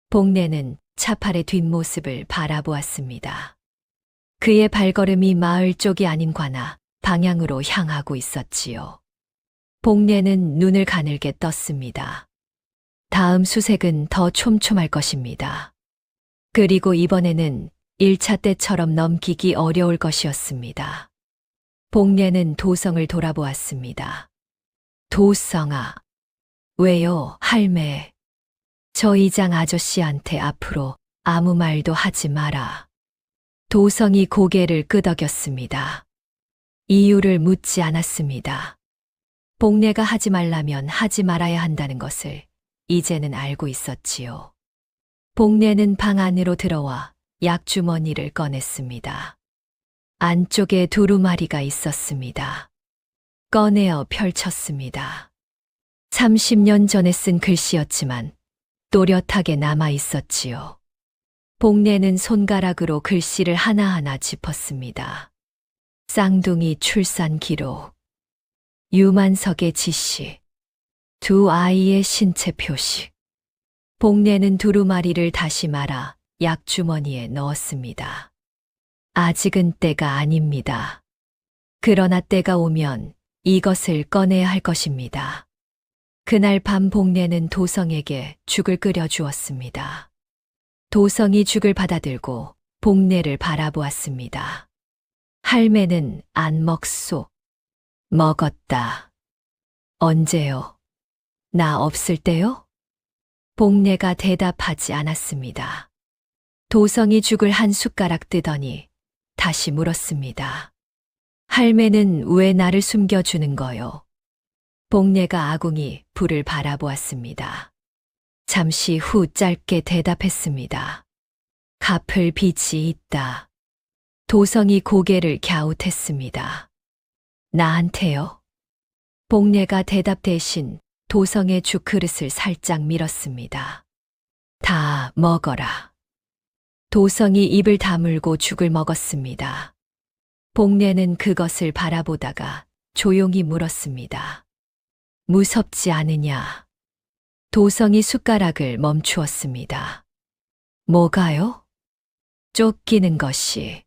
복내는 차팔의 뒷모습을 바라보았습니다. 그의 발걸음이 마을 쪽이 아닌 관아 방향으로 향하고 있었지요. 복내는 눈을 가늘게 떴습니다. 다음 수색은 더 촘촘할 것입니다. 그리고 이번에는 1차 때처럼 넘기기 어려울 것이었습니다. 복내는 도성을 돌아보았습니다. 도성아. 왜요, 할매? 저 이장 아저씨한테 앞으로 아무 말도 하지 마라. 도성이 고개를 끄덕였습니다. 이유를 묻지 않았습니다. 복내가 하지 말라면 하지 말아야 한다는 것을 이제는 알고 있었지요. 복내는 방 안으로 들어와 약주머니를 꺼냈습니다. 안쪽에 두루마리가 있었습니다. 꺼내어 펼쳤습니다. 30년 전에 쓴 글씨였지만 또렷하게 남아 있었지요. 복내는 손가락으로 글씨를 하나하나 짚었습니다. 쌍둥이 출산 기록, 유만석의 지시, 두 아이의 신체 표시. 복내는 두루마리를 다시 말아 약주머니에 넣었습니다. 아직은 때가 아닙니다. 그러나 때가 오면 이것을 꺼내야 할 것입니다. 그날 밤 복내는 도성에게 죽을 끓여 주었습니다. 도성이 죽을 받아들고 복내를 바라보았습니다. 할매는 안 먹소. 먹었다. 언제요? 나 없을 때요? 복내가 대답하지 않았습니다. 도성이 죽을 한 숟가락 뜨더니 다시 물었습니다. 할매는 왜 나를 숨겨주는 거요? 복내가 아궁이 불을 바라보았습니다. 잠시 후 짧게 대답했습니다. 갚을 빚이 있다. 도성이 고개를 갸웃했습니다. 나한테요? 복례가 대답 대신 도성의 죽 그릇을 살짝 밀었습니다. 다 먹어라. 도성이 입을 다물고 죽을 먹었습니다. 복례는 그것을 바라보다가 조용히 물었습니다. 무섭지 않으냐? 도성이 숟가락을 멈추었습니다. 뭐가요? 쫓기는 것이.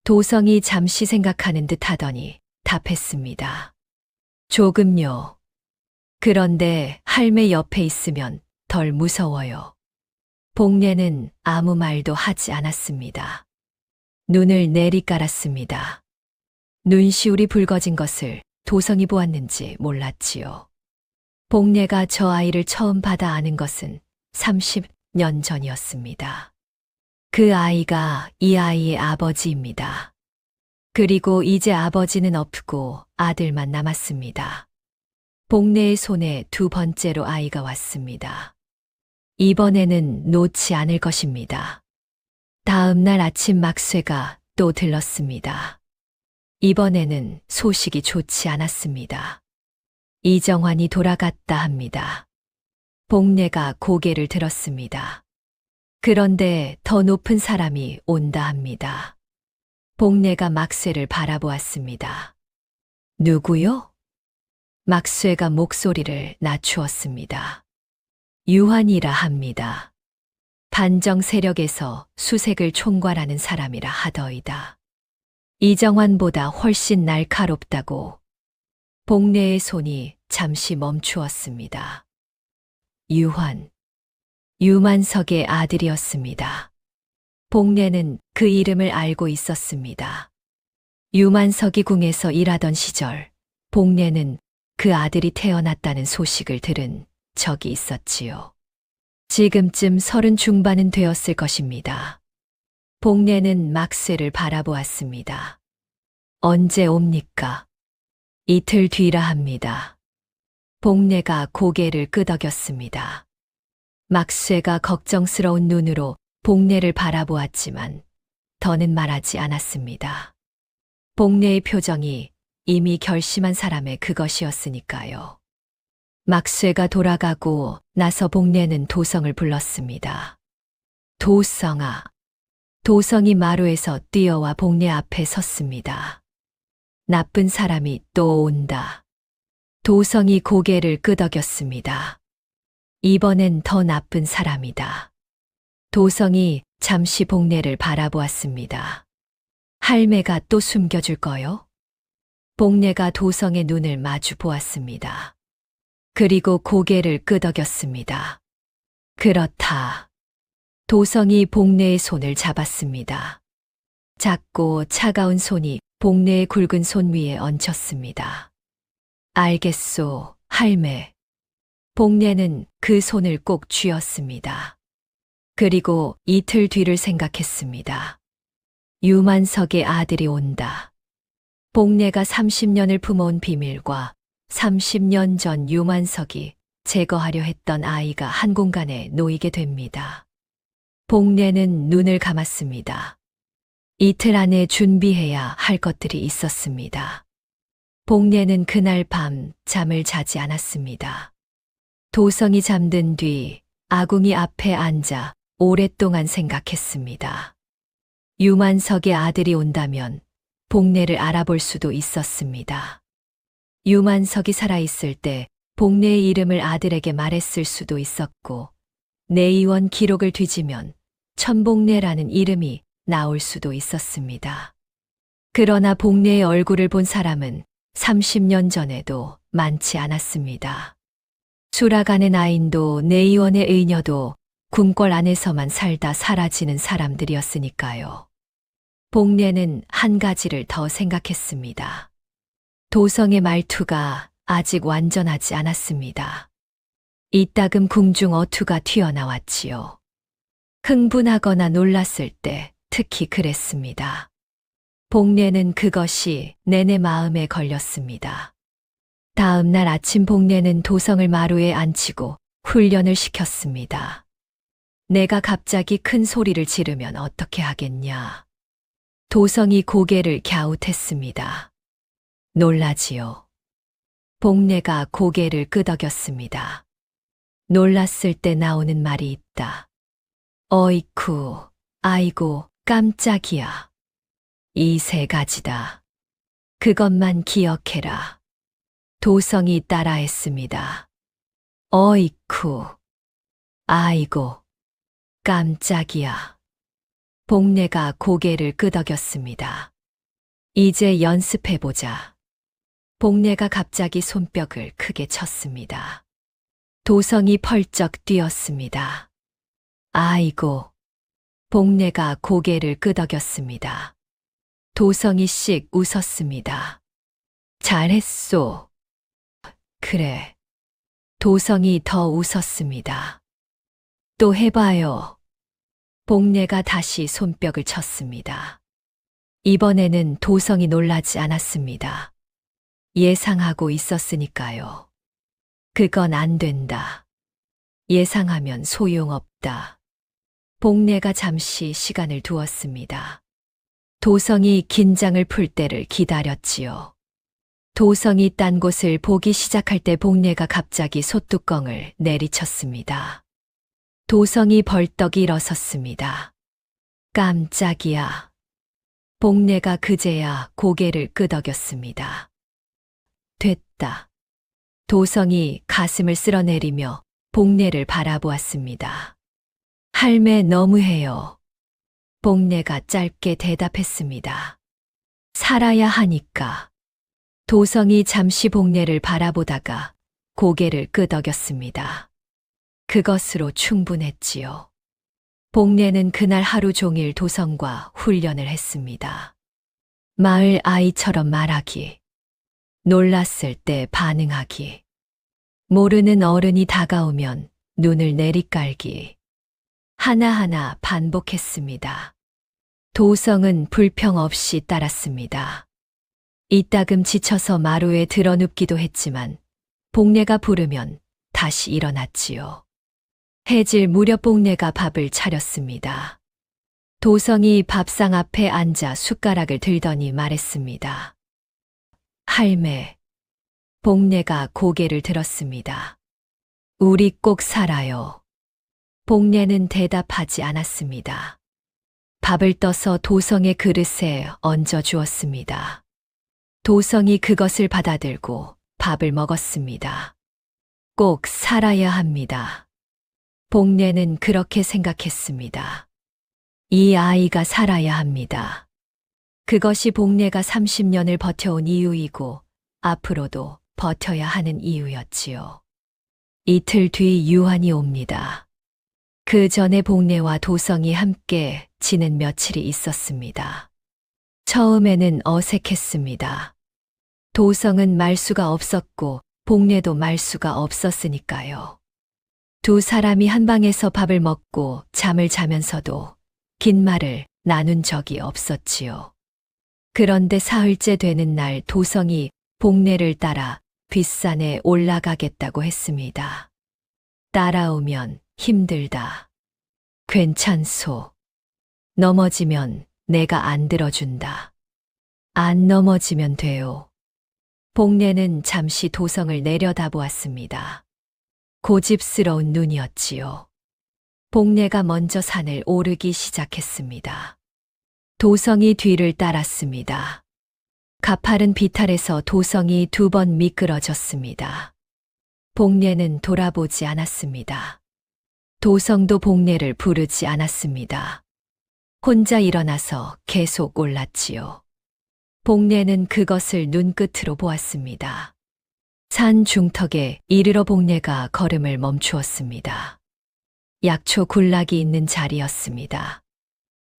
도성이 잠시 생각하는 듯 하더니 답했습니다. 조금요. 그런데 할매 옆에 있으면 덜 무서워요. 복례는 아무 말도 하지 않았습니다. 눈을 내리깔았습니다. 눈시울이 붉어진 것을 도성이 보았는지 몰랐지요. 복례가 저 아이를 처음 받아 아는 것은 30년 전이었습니다. 그 아이가 이 아이의 아버지입니다. 그리고 이제 아버지는 없고 아들만 남았습니다. 복례의 손에 두 번째로 아이가 왔습니다. 이번에는 놓지 않을 것입니다. 다음 날 아침 막쇠가 또 들렀습니다. 이번에는 소식이 좋지 않았습니다. 이정환이 돌아갔다 합니다. 복례가 고개를 들었습니다. 그런데 더 높은 사람이 온다 합니다. 복례가 막쇠를 바라보았습니다. 누구요? 막쇠가 목소리를 낮추었습니다. 유한이라 합니다. 반정 세력에서 수색을 총괄하는 사람이라 하더이다. 이정환보다 훨씬 날카롭다고. 복례의 손이 잠시 멈추었습니다. 유한. 유만석의 아들이었습니다. 복례는 그 이름을 알고 있었습니다. 유만석이 궁에서 일하던 시절, 복례는 그 아들이 태어났다는 소식을 들은 적이 있었지요. 지금쯤 30 중반은 되었을 것입니다. 복례는 막쇠를 바라보았습니다. 언제 옵니까? 이틀 뒤라 합니다. 복례가 고개를 끄덕였습니다. 막쇠가 걱정스러운 눈으로 복례를 바라보았지만 더는 말하지 않았습니다. 복례의 표정이 이미 결심한 사람의 그것이었으니까요. 막쇠가 돌아가고 나서 복례는 도성을 불렀습니다. 도성아. 도성이 마루에서 뛰어와 복례 앞에 섰습니다. 나쁜 사람이 또 온다. 도성이 고개를 끄덕였습니다. 이번엔 더 나쁜 사람이다. 도성이 잠시 복례를 바라보았습니다. 할매가 또 숨겨줄 거요? 복례가 도성의 눈을 마주 보았습니다. 그리고 고개를 끄덕였습니다. 그렇다. 도성이 복례의 손을 잡았습니다. 작고 차가운 손이 복례의 굵은 손 위에 얹혔습니다. 알겠소, 할매. 복례는 그 손을 꼭 쥐었습니다. 그리고 이틀 뒤를 생각했습니다. 유만석의 아들이 온다. 복례가 30년을 품어온 비밀과 30년 전 유만석이 제거하려 했던 아이가 한 공간에 놓이게 됩니다. 복례는 눈을 감았습니다. 이틀 안에 준비해야 할 것들이 있었습니다. 복례는 그날 밤 잠을 자지 않았습니다. 도성이 잠든 뒤 아궁이 앞에 앉아 오랫동안 생각했습니다. 유만석의 아들이 온다면 복례를 알아볼 수도 있었습니다. 유만석이 살아있을 때 복례의 이름을 아들에게 말했을 수도 있었고, 내의원 기록을 뒤지면 천복례라는 이름이 나올 수도 있었습니다. 그러나 복례의 얼굴을 본 사람은 30년 전에도 많지 않았습니다. 수라간의 나인도 내의원의 의녀도 궁궐 안에서만 살다 사라지는 사람들이었으니까요. 복례는 한 가지를 더 생각했습니다. 도성의 말투가 아직 완전하지 않았습니다. 이따금 궁중 어투가 튀어나왔지요. 흥분하거나 놀랐을 때 특히 그랬습니다. 복례는 그것이 내내 마음에 걸렸습니다. 다음 날 아침 복례는 도성을 마루에 앉히고 훈련을 시켰습니다. 내가 갑자기 큰 소리를 지르면 어떻게 하겠냐? 도성이 고개를 갸웃했습니다. 놀라지요. 복례가 고개를 끄덕였습니다. 놀랐을 때 나오는 말이 있다. 어이쿠, 아이고, 깜짝이야. 이 세 가지다. 그것만 기억해라. 도성이 따라했습니다. 어이쿠, 아이고, 깜짝이야. 복례가 고개를 끄덕였습니다. 이제 연습해보자. 복례가 갑자기 손뼉을 크게 쳤습니다. 도성이 펄쩍 뛰었습니다. 아이고. 복례가 고개를 끄덕였습니다. 도성이 씩 웃었습니다. 잘했소. 그래. 도성이 더 웃었습니다. 또 해봐요. 복례가 다시 손뼉을 쳤습니다. 이번에는 도성이 놀라지 않았습니다. 예상하고 있었으니까요. 그건 안 된다. 예상하면 소용없다. 복례가 잠시 시간을 두었습니다. 도성이 긴장을 풀 때를 기다렸지요. 도성이 딴 곳을 보기 시작할 때 복례가 갑자기 솥뚜껑을 내리쳤습니다. 도성이 벌떡 일어섰습니다. 깜짝이야. 복례가 그제야 고개를 끄덕였습니다. 됐다. 도성이 가슴을 쓸어내리며 복례를 바라보았습니다. 할매 너무해요. 복례가 짧게 대답했습니다. 살아야 하니까. 도성이 잠시 복례를 바라보다가 고개를 끄덕였습니다. 그것으로 충분했지요. 복례는 그날 하루 종일 도성과 훈련을 했습니다. 마을 아이처럼 말하기, 놀랐을 때 반응하기, 모르는 어른이 다가오면 눈을 내리깔기, 하나하나 반복했습니다. 도성은 불평 없이 따랐습니다. 이따금 지쳐서 마루에 드러눕기도 했지만 복례가 부르면 다시 일어났지요. 해질 무렵 복례가 밥을 차렸습니다. 도성이 밥상 앞에 앉아 숟가락을 들더니 말했습니다. 할매. 복례가 고개를 들었습니다. 우리 꼭 살아요. 복례는 대답하지 않았습니다. 밥을 떠서 도성의 그릇에 얹어 주었습니다. 도성이 그것을 받아들고 밥을 먹었습니다. 꼭 살아야 합니다. 복례는 그렇게 생각했습니다. 이 아이가 살아야 합니다. 그것이 복례가 30년을 버텨온 이유이고 앞으로도 버텨야 하는 이유였지요. 이틀 뒤 유한이 옵니다. 그 전에 복례와 도성이 함께 지낸 며칠이 있었습니다. 처음에는 어색했습니다. 도성은 말수가 없었고 복례도 말수가 없었으니까요. 두 사람이 한 방에서 밥을 먹고 잠을 자면서도 긴 말을 나눈 적이 없었지요. 그런데 사흘째 되는 날 도성이 복례를 따라 뒷산에 올라가겠다고 했습니다. 따라오면 힘들다. 괜찮소. 넘어지면 내가 안 들어준다. 안 넘어지면 돼요. 복례는 잠시 도성을 내려다보았습니다. 고집스러운 눈이었지요. 복례가 먼저 산을 오르기 시작했습니다. 도성이 뒤를 따랐습니다. 가파른 비탈에서 도성이 2번 미끄러졌습니다. 복례는 돌아보지 않았습니다. 도성도 복례를 부르지 않았습니다. 혼자 일어나서 계속 올랐지요. 복례는 그것을 눈끝으로 보았습니다. 산 중턱에 이르러 복례가 걸음을 멈추었습니다. 약초 군락이 있는 자리였습니다.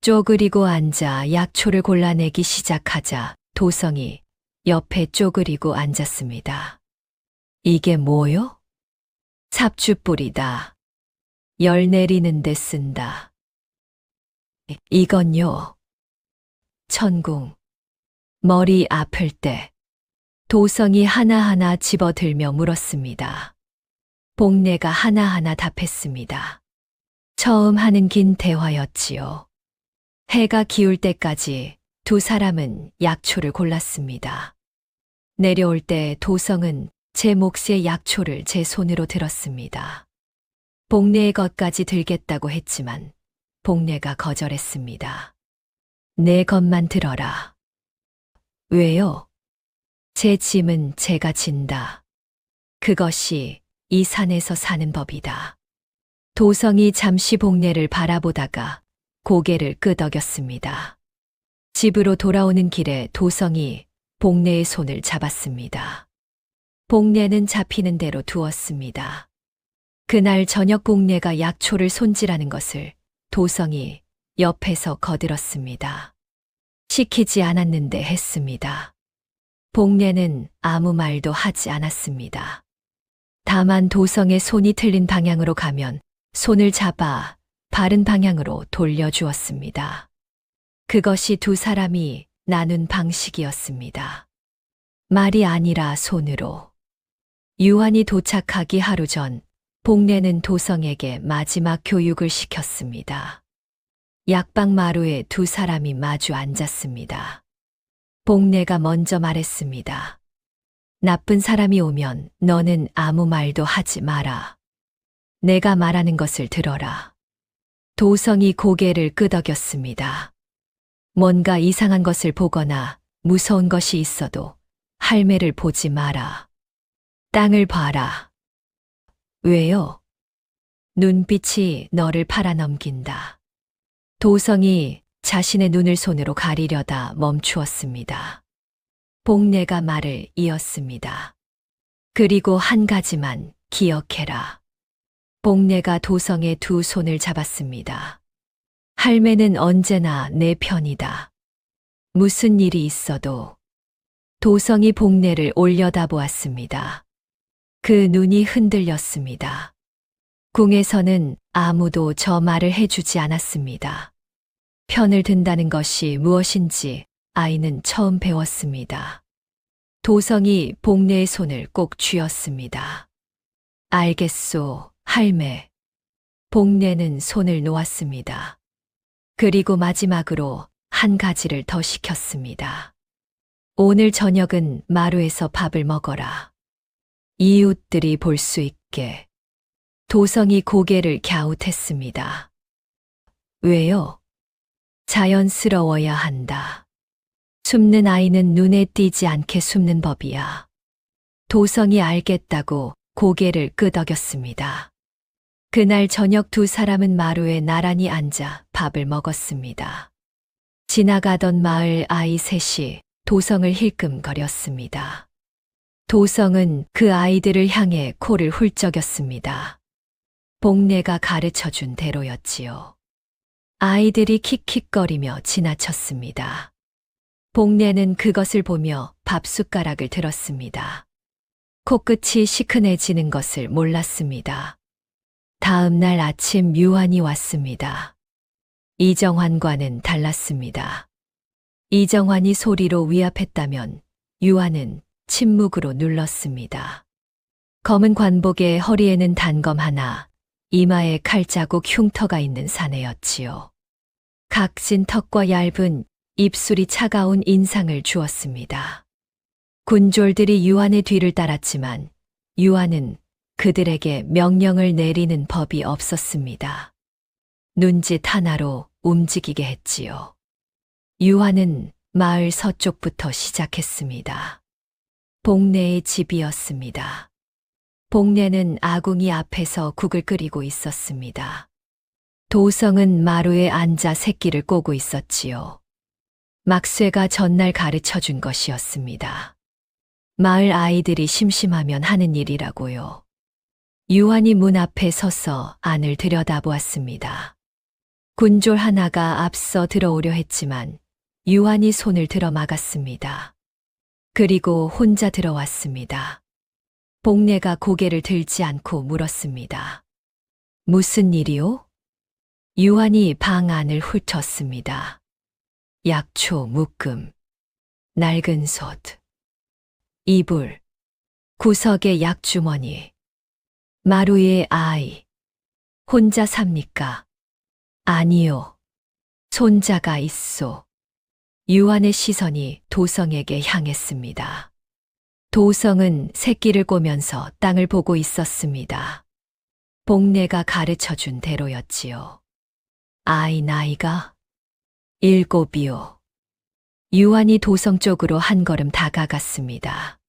쪼그리고 앉아 약초를 골라내기 시작하자 도성이 옆에 쪼그리고 앉았습니다. 이게 뭐요? 삽주뿌리다. 열 내리는 데 쓴다. 이건요. 천궁. 머리 아플 때. 도성이 하나하나 집어들며 물었습니다. 복례가 하나하나 답했습니다. 처음 하는 긴 대화였지요. 해가 기울 때까지 두 사람은 약초를 골랐습니다. 내려올 때 도성은 제 몫의 약초를 제 손으로 들었습니다. 복례의 것까지 들겠다고 했지만 복례가 거절했습니다. 내 것만 들어라. 왜요? 제 짐은 제가 진다. 그것이 이 산에서 사는 법이다. 도성이 잠시 복례를 바라보다가 고개를 끄덕였습니다. 집으로 돌아오는 길에 도성이 복례의 손을 잡았습니다. 복례는 잡히는 대로 두었습니다. 그날 저녁 복례가 약초를 손질하는 것을 도성이 옆에서 거들었습니다. 시키지 않았는데 했습니다. 복례는 아무 말도 하지 않았습니다. 다만 도성의 손이 틀린 방향으로 가면 손을 잡아 바른 방향으로 돌려주었습니다. 그것이 두 사람이 나눈 방식이었습니다. 말이 아니라 손으로. 유한이 도착하기 하루 전 복례는 도성에게 마지막 교육을 시켰습니다. 약방 마루에 두 사람이 마주 앉았습니다. 복례가 먼저 말했습니다. 나쁜 사람이 오면 너는 아무 말도 하지 마라. 내가 말하는 것을 들어라. 도성이 고개를 끄덕였습니다. 뭔가 이상한 것을 보거나 무서운 것이 있어도 할매를 보지 마라. 땅을 봐라. 왜요? 눈빛이 너를 팔아넘긴다. 도성이 자신의 눈을 손으로 가리려다 멈추었습니다. 복례가 말을 이었습니다. 그리고 한 가지만 기억해라. 복례가 도성의 두 손을 잡았습니다. 할매는 언제나 내 편이다. 무슨 일이 있어도. 도성이 복례를 올려다보았습니다. 그 눈이 흔들렸습니다. 궁에서는 아무도 저 말을 해주지 않았습니다. 편을 든다는 것이 무엇인지 아이는 처음 배웠습니다. 도성이 복례의 손을 꼭 쥐었습니다. 알겠소, 할매. 복례는 손을 놓았습니다. 그리고 마지막으로 한 가지를 더 시켰습니다. 오늘 저녁은 마루에서 밥을 먹어라. 이웃들이 볼 수 있게. 도성이 고개를 갸웃했습니다. 왜요? 자연스러워야 한다. 숨는 아이는 눈에 띄지 않게 숨는 법이야. 도성이 알겠다고 고개를 끄덕였습니다. 그날 저녁 두 사람은 마루에 나란히 앉아 밥을 먹었습니다. 지나가던 마을 아이 셋이 도성을 힐끔거렸습니다. 도성은 그 아이들을 향해 코를 훌쩍였습니다. 복례가 가르쳐준 대로였지요. 아이들이 킥킥거리며 지나쳤습니다. 복례는 그것을 보며 밥숟가락을 들었습니다. 코끝이 시큰해지는 것을 몰랐습니다. 다음 날 아침 유한이 왔습니다. 이정환과는 달랐습니다. 이정환이 소리로 위압했다면 유한은 침묵으로 눌렀습니다. 검은 관복에 허리에는 단검 하나, 이마에 칼자국 흉터가 있는 사내였지요. 각진 턱과 얇은 입술이 차가운 인상을 주었습니다. 군졸들이 유한의 뒤를 따랐지만 유한은 그들에게 명령을 내리는 법이 없었습니다. 눈짓 하나로 움직이게 했지요. 유한은 마을 서쪽부터 시작했습니다. 복례의 집이었습니다. 복례는 아궁이 앞에서 국을 끓이고 있었습니다. 도성은 마루에 앉아 새끼를 꼬고 있었지요. 막쇠가 전날 가르쳐 준 것이었습니다. 마을 아이들이 심심하면 하는 일이라고요. 유한이 문 앞에 서서 안을 들여다보았습니다. 군졸 하나가 앞서 들어오려 했지만 유한이 손을 들어 막았습니다. 그리고 혼자 들어왔습니다. 복례가 고개를 들지 않고 물었습니다. 무슨 일이요? 유한이 방 안을 훑었습니다. 약초 묶음, 낡은 솥, 이불, 구석의 약주머니, 마루의 아이. 혼자 삽니까? 아니요. 손자가 있소. 유한의 시선이 도성에게 향했습니다. 도성은 새끼를 꼬면서 땅을 보고 있었습니다. 복례가 가르쳐 준 대로였지요. 아이 나이가 7이요. 유한이 도성 쪽으로 한 걸음 다가갔습니다.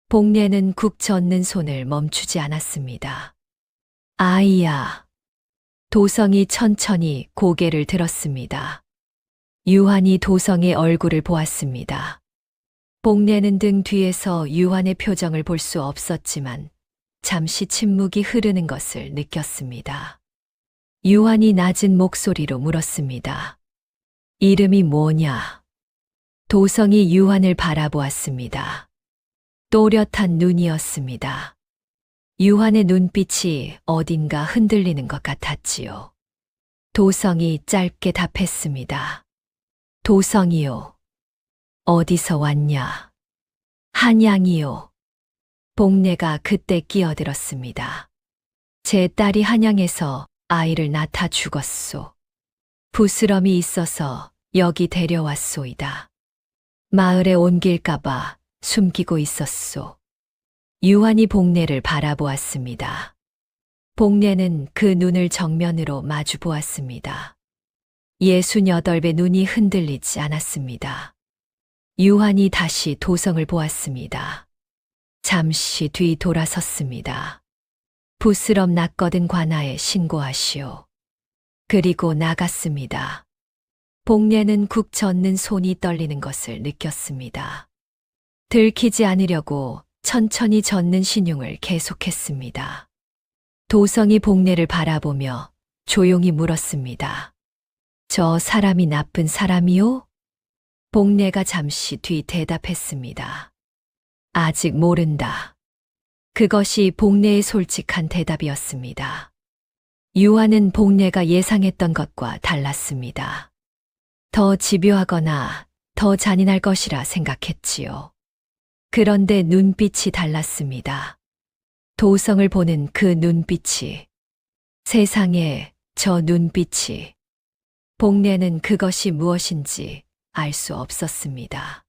복례는 국 젓는 손을 멈추지 않았습니다. 아이야. 도성이 천천히 고개를 들었습니다. 유한이 도성의 얼굴을 보았습니다. 복례는 등 뒤에서 유한의 표정을 볼 수 없었지만 잠시 침묵이 흐르는 것을 느꼈습니다. 유한이 낮은 목소리로 물었습니다. 이름이 뭐냐? 도성이 유한을 바라보았습니다. 또렷한 눈이었습니다. 유한의 눈빛이 어딘가 흔들리는 것 같았지요. 도성이 짧게 답했습니다. 도성이요. 어디서 왔냐? 한양이요. 복례가 그때 끼어들었습니다. 제 딸이 한양에서 아이를 낳다 죽었소. 부스럼이 있어서 여기 데려왔소이다. 마을에 옮길까봐 숨기고 있었소. 유한이 복례를 바라보았습니다. 복례는 그 눈을 정면으로 마주 보았습니다. 68배 눈이 흔들리지 않았습니다. 유한이 다시 도성을 보았습니다. 잠시 뒤 돌아섰습니다. 부스럼 났거든 관아에 신고하시오. 그리고 나갔습니다. 복례는 국 젓는 손이 떨리는 것을 느꼈습니다. 들키지 않으려고 천천히 젓는 신용을 계속했습니다. 도성이 복례를 바라보며 조용히 물었습니다. 저 사람이 나쁜 사람이요? 복례가 잠시 뒤 대답했습니다. 아직 모른다. 그것이 복례의 솔직한 대답이었습니다. 유한은 복례가 예상했던 것과 달랐습니다. 더 집요하거나 더 잔인할 것이라 생각했지요. 그런데 눈빛이 달랐습니다. 도성을 보는 그 눈빛이, 세상에 저 눈빛이, 복례는 그것이 무엇인지 알 수 없었습니다.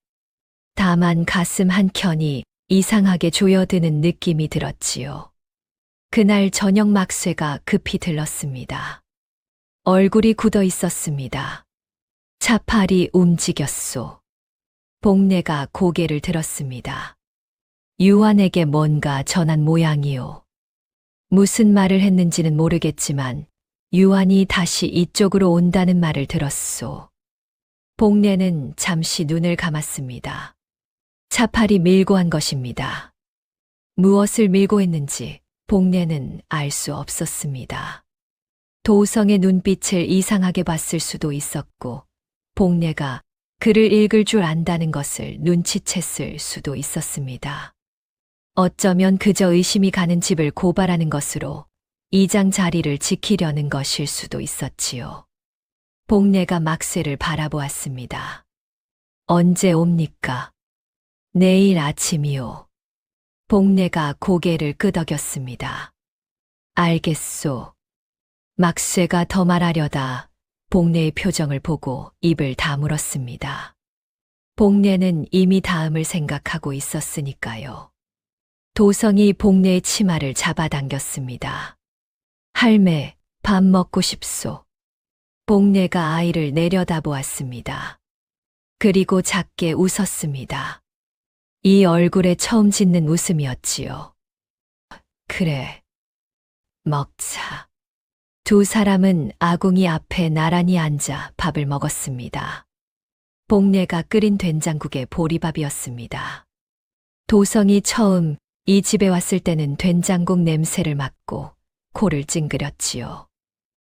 다만 가슴 한켠이 이상하게 조여드는 느낌이 들었지요. 그날 저녁 막쇠가 급히 들렀습니다. 얼굴이 굳어 있었습니다. 차팔이 움직였소. 복례가 고개를 들었습니다. 유한에게 뭔가 전한 모양이요. 무슨 말을 했는지는 모르겠지만 유한이 다시 이쪽으로 온다는 말을 들었소. 복례는 잠시 눈을 감았습니다. 차팔이 밀고 한 것입니다. 무엇을 밀고 했는지 복례는 알 수 없었습니다. 도성의 눈빛을 이상하게 봤을 수도 있었고, 복례가 그를 읽을 줄 안다는 것을 눈치챘을 수도 있었습니다. 어쩌면 그저 의심이 가는 집을 고발하는 것으로 이장 자리를 지키려는 것일 수도 있었지요. 복례가 막쇠를 바라보았습니다. 언제 옵니까? 내일 아침이요. 복례가 고개를 끄덕였습니다. 알겠소. 막쇠가 더 말하려다 복례의 표정을 보고 입을 다물었습니다. 복례는 이미 다음을 생각하고 있었으니까요. 도성이 복례의 치마를 잡아당겼습니다. 할매, 밥 먹고 싶소. 복례가 아이를 내려다보았습니다. 그리고 작게 웃었습니다. 이 얼굴에 처음 짓는 웃음이었지요. 그래. 먹자. 두 사람은 아궁이 앞에 나란히 앉아 밥을 먹었습니다. 복례가 끓인 된장국에 보리밥이었습니다. 도성이 처음 이 집에 왔을 때는 된장국 냄새를 맡고 코를 찡그렸지요.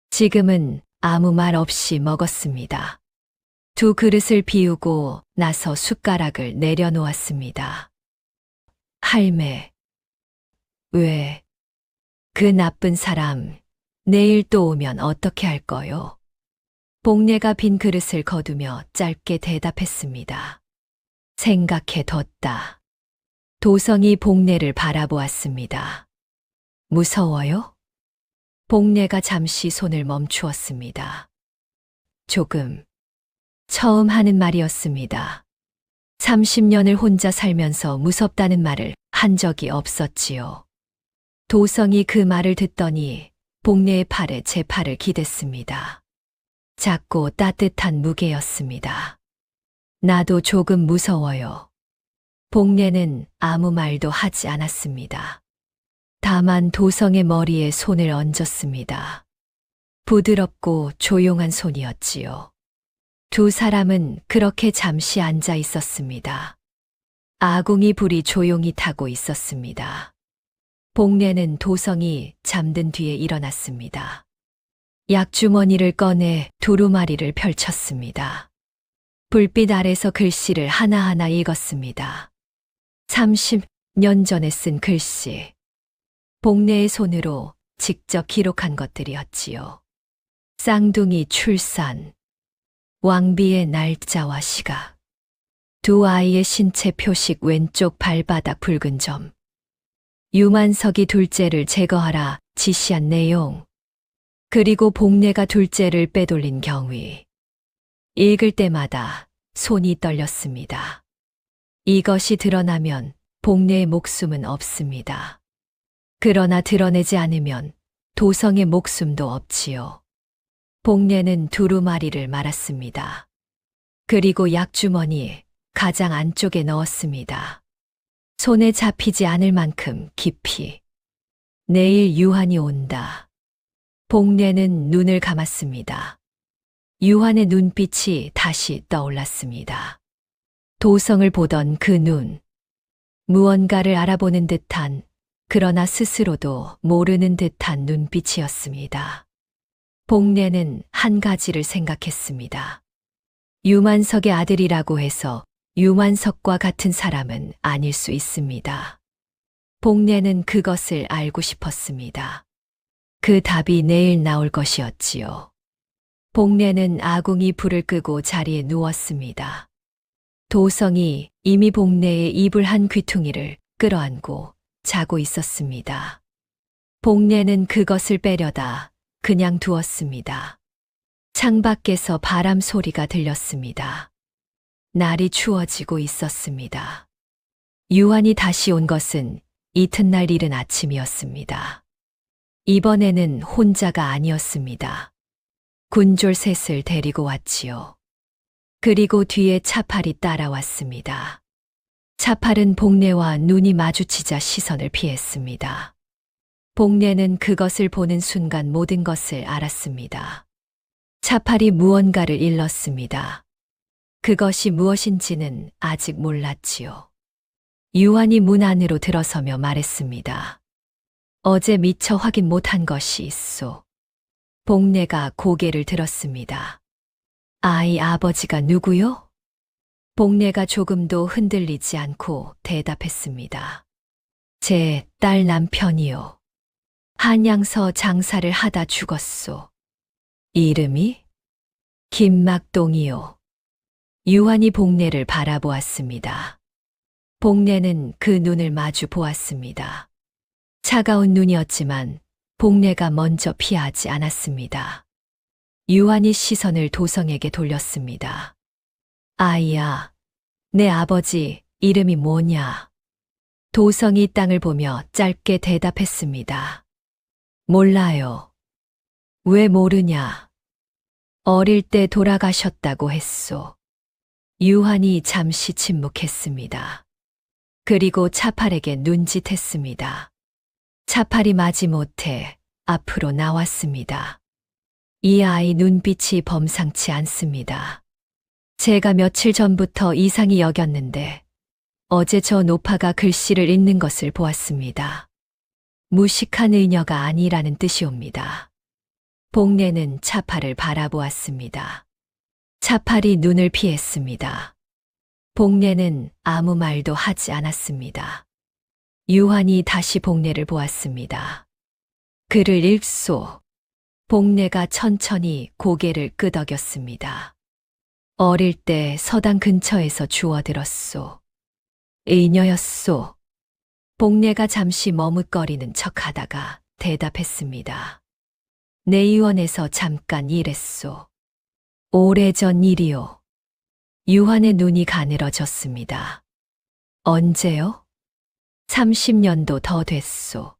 지금은 아무 말 없이 먹었습니다. 두 그릇을 비우고 나서 숟가락을 내려놓았습니다. 할매, 왜? 그 나쁜 사람 내일 또 오면 어떻게 할 거요? 복례가 빈 그릇을 거두며 짧게 대답했습니다. 생각해뒀다. 도성이 복례를 바라보았습니다. 무서워요? 복례가 잠시 손을 멈추었습니다. 조금. 처음 하는 말이었습니다. 30년을 혼자 살면서 무섭다는 말을 한 적이 없었지요. 도성이 그 말을 듣더니 복례의 팔에 제 팔을 기댔습니다. 작고 따뜻한 무게였습니다. 나도 조금 무서워요. 복례는 아무 말도 하지 않았습니다. 다만 도성의 머리에 손을 얹었습니다. 부드럽고 조용한 손이었지요. 두 사람은 그렇게 잠시 앉아 있었습니다. 아궁이 불이 조용히 타고 있었습니다. 복례는 도성이 잠든 뒤에 일어났습니다. 약주머니를 꺼내 두루마리를 펼쳤습니다. 불빛 아래서 글씨를 하나하나 읽었습니다. 30년 전에 쓴 글씨. 복례의 손으로 직접 기록한 것들이었지요. 쌍둥이 출산, 왕비의 날짜와 시각, 두 아이의 신체 표식 왼쪽 발바닥 붉은 점, 유만석이 둘째를 제거하라 지시한 내용, 그리고 복례가 둘째를 빼돌린 경위. 읽을 때마다 손이 떨렸습니다. 이것이 드러나면 복례의 목숨은 없습니다. 그러나 드러내지 않으면 도성의 목숨도 없지요. 복례는 두루마리를 말았습니다. 그리고 약주머니 가장 안쪽에 넣었습니다. 손에 잡히지 않을 만큼 깊이. 내일 유한이 온다. 복례는 눈을 감았습니다. 유한의 눈빛이 다시 떠올랐습니다. 도성을 보던 그 눈. 무언가를 알아보는 듯한, 그러나 스스로도 모르는 듯한 눈빛이었습니다. 복례는 한 가지를 생각했습니다. 유만석의 아들이라고 해서 유만석과 같은 사람은 아닐 수 있습니다. 복례는 그것을 알고 싶었습니다. 그 답이 내일 나올 것이었지요. 복례는 아궁이 불을 끄고 자리에 누웠습니다. 도성이 이미 복례의 입을 한 귀퉁이를 끌어안고 자고 있었습니다. 복례는 그것을 빼려다 그냥 두었습니다. 창밖에서 바람 소리가 들렸습니다. 날이 추워지고 있었습니다. 유한이 다시 온 것은 이튿날 이른 아침이었습니다. 이번에는 혼자가 아니었습니다. 군졸 셋을 데리고 왔지요. 그리고 뒤에 차팔이 따라왔습니다. 차팔은 복례와 눈이 마주치자 시선을 피했습니다. 복례는 그것을 보는 순간 모든 것을 알았습니다. 차팔이 무언가를 일렀습니다. 그것이 무엇인지는 아직 몰랐지요. 유한이 문 안으로 들어서며 말했습니다. 어제 미처 확인 못한 것이 있소. 복례가 고개를 들었습니다. 아이 아버지가 누구요? 복례가 조금도 흔들리지 않고 대답했습니다. 제 딸 남편이요. 한양서 장사를 하다 죽었소. 이름이? 김막동이요. 유한이 복례를 바라보았습니다. 복례는 그 눈을 마주 보았습니다. 차가운 눈이었지만 복례가 먼저 피하지 않았습니다. 유한이 시선을 도성에게 돌렸습니다. 아이야, 내 아버지 이름이 뭐냐? 도성이 땅을 보며 짧게 대답했습니다. 몰라요. 왜 모르냐? 어릴 때 돌아가셨다고 했소. 유한이 잠시 침묵했습니다. 그리고 차팔에게 눈짓했습니다. 차팔이 마지못해 앞으로 나왔습니다. 이 아이 눈빛이 범상치 않습니다. 제가 며칠 전부터 이상히 여겼는데 어제 저 노파가 글씨를 읽는 것을 보았습니다. 무식한 의녀가 아니라는 뜻이옵니다. 복례는 차팔을 바라보았습니다. 차팔이 눈을 피했습니다. 복례는 아무 말도 하지 않았습니다. 유한이 다시 복례를 보았습니다. 글을 읽소. 복례가 천천히 고개를 끄덕였습니다. 어릴 때 서당 근처에서 주워들었소. 의녀였소. 복례가 잠시 머뭇거리는 척하다가 대답했습니다. 내의원에서 잠깐 일했소. 오래전 일이요. 유한의 눈이 가늘어졌습니다. 언제요? 30년도 더 됐소.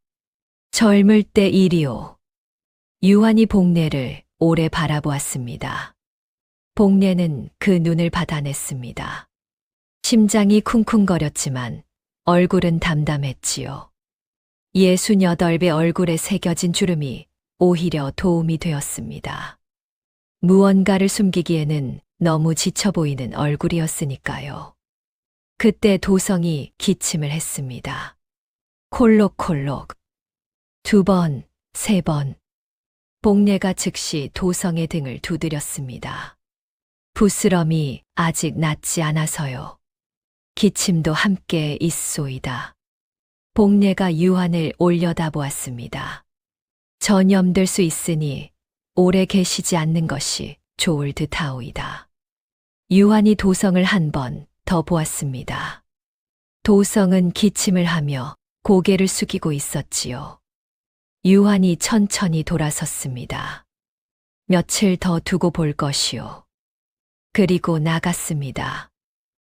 젊을 때 일이오. 유한이 복례를 오래 바라보았습니다. 복례는 그 눈을 받아냈습니다. 심장이 쿵쿵거렸지만 얼굴은 담담했지요. 68배 얼굴에 새겨진 주름이 오히려 도움이 되었습니다. 무언가를 숨기기에는 너무 지쳐 보이는 얼굴이었으니까요. 그때 도성이 기침을 했습니다. 콜록콜록. 2번, 3번. 복례가 즉시 도성의 등을 두드렸습니다. 부스럼이 아직 낫지 않아서요. 기침도 함께 있소이다. 복례가 유한을 올려다보았습니다. 전염될 수 있으니 오래 계시지 않는 것이 좋을 듯하오이다. 유한이 도성을 한 번 더 보았습니다. 도성은 기침을 하며 고개를 숙이고 있었지요. 유한이 천천히 돌아섰습니다. 며칠 더 두고 볼 것이요. 그리고 나갔습니다.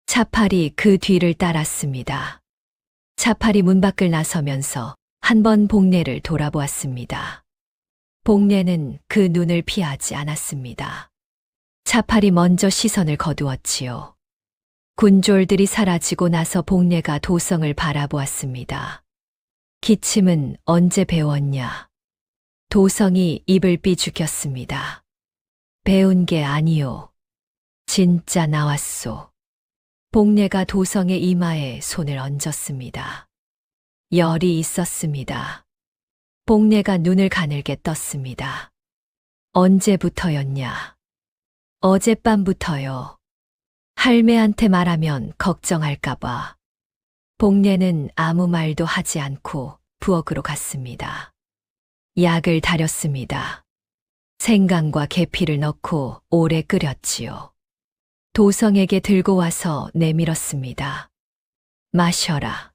차팔이 그 뒤를 따랐습니다. 차팔이 문 밖을 나서면서 한 번 복례를 돌아보았습니다. 복례는 그 눈을 피하지 않았습니다. 차팔이 먼저 시선을 거두었지요. 군졸들이 사라지고 나서 복례가 도성을 바라보았습니다. 기침은 언제 배웠냐? 도성이 입을 삐죽였습니다. 배운 게 아니요. 진짜 나왔소. 복례가 도성의 이마에 손을 얹었습니다. 열이 있었습니다. 복례가 눈을 가늘게 떴습니다. 언제부터였냐? 어젯밤부터요. 할매한테 말하면 걱정할까봐. 복례는 아무 말도 하지 않고 부엌으로 갔습니다. 약을 다렸습니다. 생강과 계피를 넣고 오래 끓였지요. 도성에게 들고 와서 내밀었습니다. 마셔라.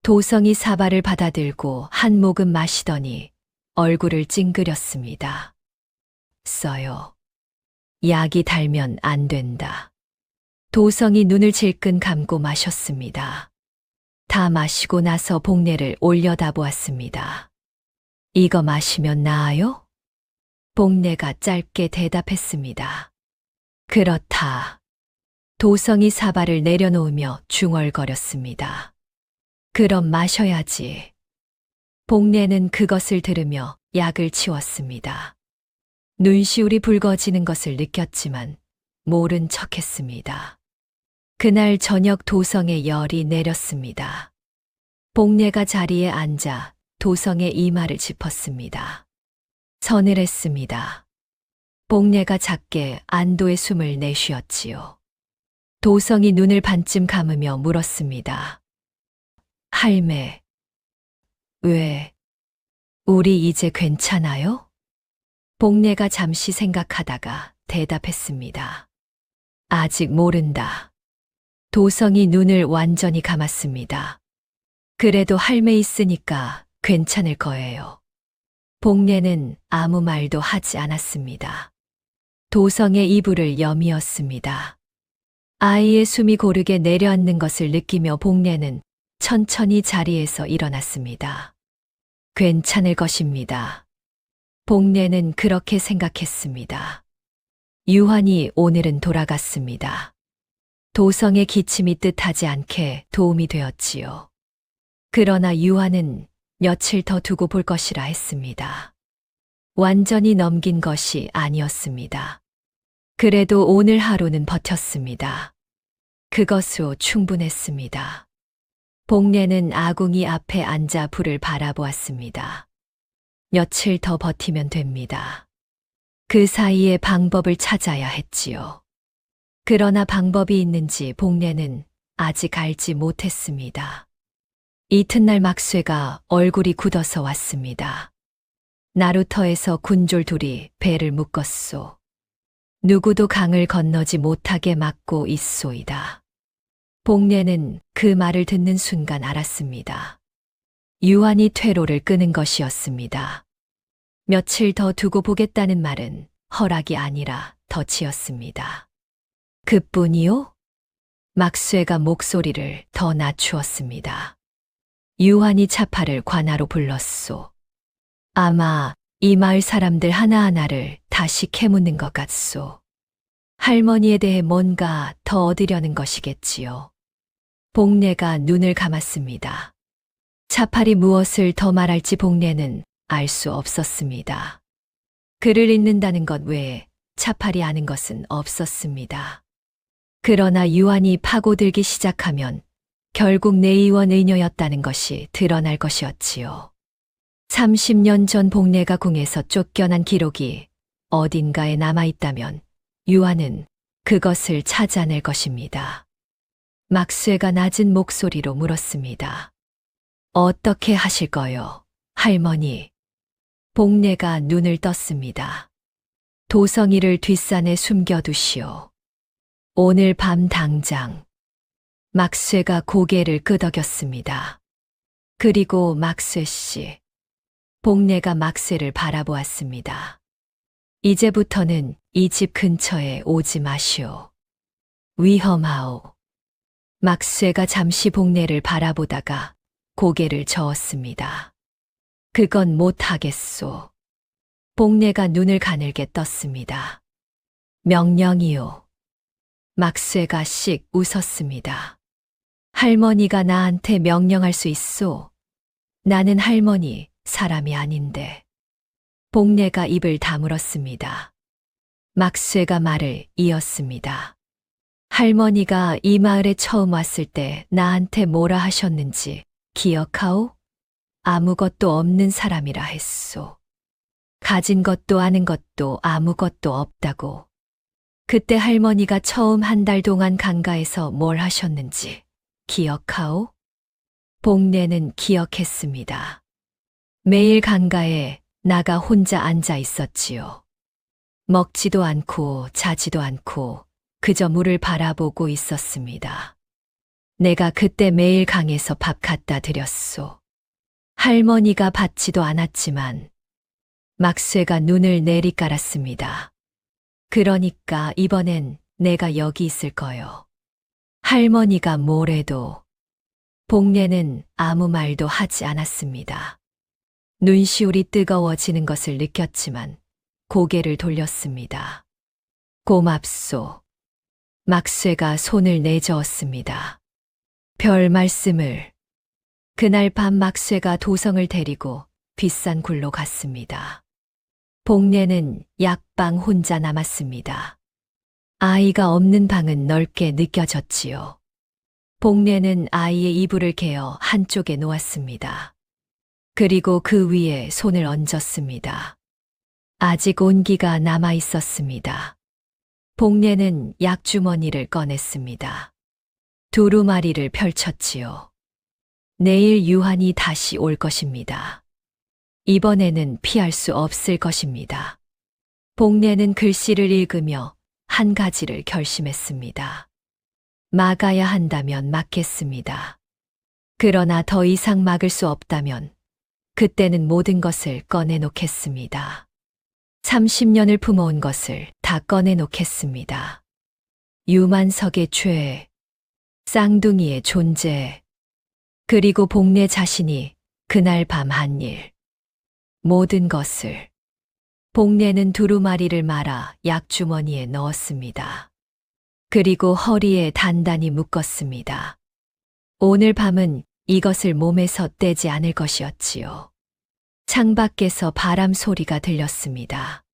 도성이 사발을 받아들고 한 모금 마시더니 얼굴을 찡그렸습니다. 써요. 약이 달면 안 된다. 도성이 눈을 질끈 감고 마셨습니다. 다 마시고 나서 복례를 올려다보았습니다. 이거 마시면 나아요? 복례가 짧게 대답했습니다. 그렇다. 도성이 사발을 내려놓으며 중얼거렸습니다. 그럼 마셔야지. 복례는 그것을 들으며 약을 치웠습니다. 눈시울이 붉어지는 것을 느꼈지만 모른 척했습니다. 그날 저녁 도성의 열이 내렸습니다. 복례가 자리에 앉아 도성의 이마를 짚었습니다. 서늘했습니다. 복례가 작게 안도의 숨을 내쉬었지요. 도성이 눈을 반쯤 감으며 물었습니다. 할매, 왜? 우리 이제 괜찮아요? 복례가 잠시 생각하다가 대답했습니다. 아직 모른다. 도성이 눈을 완전히 감았습니다. 그래도 할매 있으니까 괜찮을 거예요. 복례는 아무 말도 하지 않았습니다. 도성의 이불을 여미었습니다. 아이의 숨이 고르게 내려앉는 것을 느끼며 복례는 천천히 자리에서 일어났습니다. 괜찮을 것입니다. 복례는 그렇게 생각했습니다. 유한이 오늘은 돌아갔습니다. 도성의 기침이 뜻하지 않게 도움이 되었지요. 그러나 유한은 며칠 더 두고 볼 것이라 했습니다. 완전히 넘긴 것이 아니었습니다. 그래도 오늘 하루는 버텼습니다. 그것으로 충분했습니다. 복례는 아궁이 앞에 앉아 불을 바라보았습니다. 며칠 더 버티면 됩니다. 그 사이에 방법을 찾아야 했지요. 그러나 방법이 있는지 복례는 아직 알지 못했습니다. 이튿날 막쇠가 얼굴이 굳어서 왔습니다. 나루터에서 군졸 둘이 배를 묶었소. 누구도 강을 건너지 못하게 막고 있소이다. 복례는 그 말을 듣는 순간 알았습니다. 유한이 퇴로를 끄는 것이었습니다. 며칠 더 두고 보겠다는 말은 허락이 아니라 덫이었습니다. 그뿐이요? 막쇠가 목소리를 더 낮추었습니다. 유한이 차파를 관하로 불렀소. 아마 이 마을 사람들 하나하나를 다시 캐묻는 것 같소. 할머니에 대해 뭔가 더 얻으려는 것이겠지요. 복례가 눈을 감았습니다. 차팔이 무엇을 더 말할지 복례는 알 수 없었습니다. 글을 읽는다는 것 외에 차팔이 아는 것은 없었습니다. 그러나 유한이 파고들기 시작하면 결국 내의원 의녀였다는 것이 드러날 것이었지요. 30년 전 복례가 궁에서 쫓겨난 기록이 어딘가에 남아있다면 유한은 그것을 찾아낼 것입니다. 막쇠가 낮은 목소리로 물었습니다. 어떻게 하실 거요, 할머니? 복례가 눈을 떴습니다. 도성이를 뒷산에 숨겨두시오. 오늘 밤 당장. 막쇠가 고개를 끄덕였습니다. 그리고 막쇠 씨. 복례가 막쇠를 바라보았습니다. 이제부터는 이 집 근처에 오지 마시오. 위험하오. 막쇠가 잠시 복례를 바라보다가 고개를 저었습니다. 그건 못하겠소. 복례가 눈을 가늘게 떴습니다. 명령이요. 막쇠가 씩 웃었습니다. 할머니가 나한테 명령할 수 있소. 나는 할머니, 사람이 아닌데. 복례가 입을 다물었습니다. 막쇠가 말을 이었습니다. 할머니가 이 마을에 처음 왔을 때 나한테 뭐라 하셨는지 기억하오? 아무것도 없는 사람이라 했소. 가진 것도 아는 것도 아무것도 없다고. 그때 할머니가 처음 한 달 동안 강가에서 뭘 하셨는지 기억하오? 복례는 기억했습니다. 매일 강가에 나가 혼자 앉아 있었지요. 먹지도 않고 자지도 않고 그저 물을 바라보고 있었습니다. 내가 그때 매일 강에서 밥 갖다 드렸소. 할머니가 받지도 않았지만 막쇠가 눈을 내리깔았습니다. 그러니까 이번엔 내가 여기 있을 거요. 할머니가 뭐래도. 복례는 아무 말도 하지 않았습니다. 눈시울이 뜨거워지는 것을 느꼈지만 고개를 돌렸습니다. 고맙소. 막쇠가 손을 내저었습니다. 별 말씀을. 그날 밤 막쇠가 도성을 데리고 뒷산 굴로 갔습니다. 복례는 약방 혼자 남았습니다. 아이가 없는 방은 넓게 느껴졌지요. 복례는 아이의 이불을 개어 한쪽에 놓았습니다. 그리고 그 위에 손을 얹었습니다. 아직 온기가 남아 있었습니다. 복례는 약주머니를 꺼냈습니다. 두루마리를 펼쳤지요. 내일 유한이 다시 올 것입니다. 이번에는 피할 수 없을 것입니다. 복례는 글씨를 읽으며 한 가지를 결심했습니다. 막아야 한다면 막겠습니다. 그러나 더 이상 막을 수 없다면 그때는 모든 것을 꺼내놓겠습니다. 30년을 품어온 것을 다 꺼내놓겠습니다. 유만석의 죄, 쌍둥이의 존재, 그리고 복례 자신이 그날 밤 한 일, 모든 것을. 복례는 두루마리를 말아 약주머니에 넣었습니다. 그리고 허리에 단단히 묶었습니다. 오늘 밤은 이것을 몸에서 떼지 않을 것이었지요. 창밖에서 바람 소리가 들렸습니다.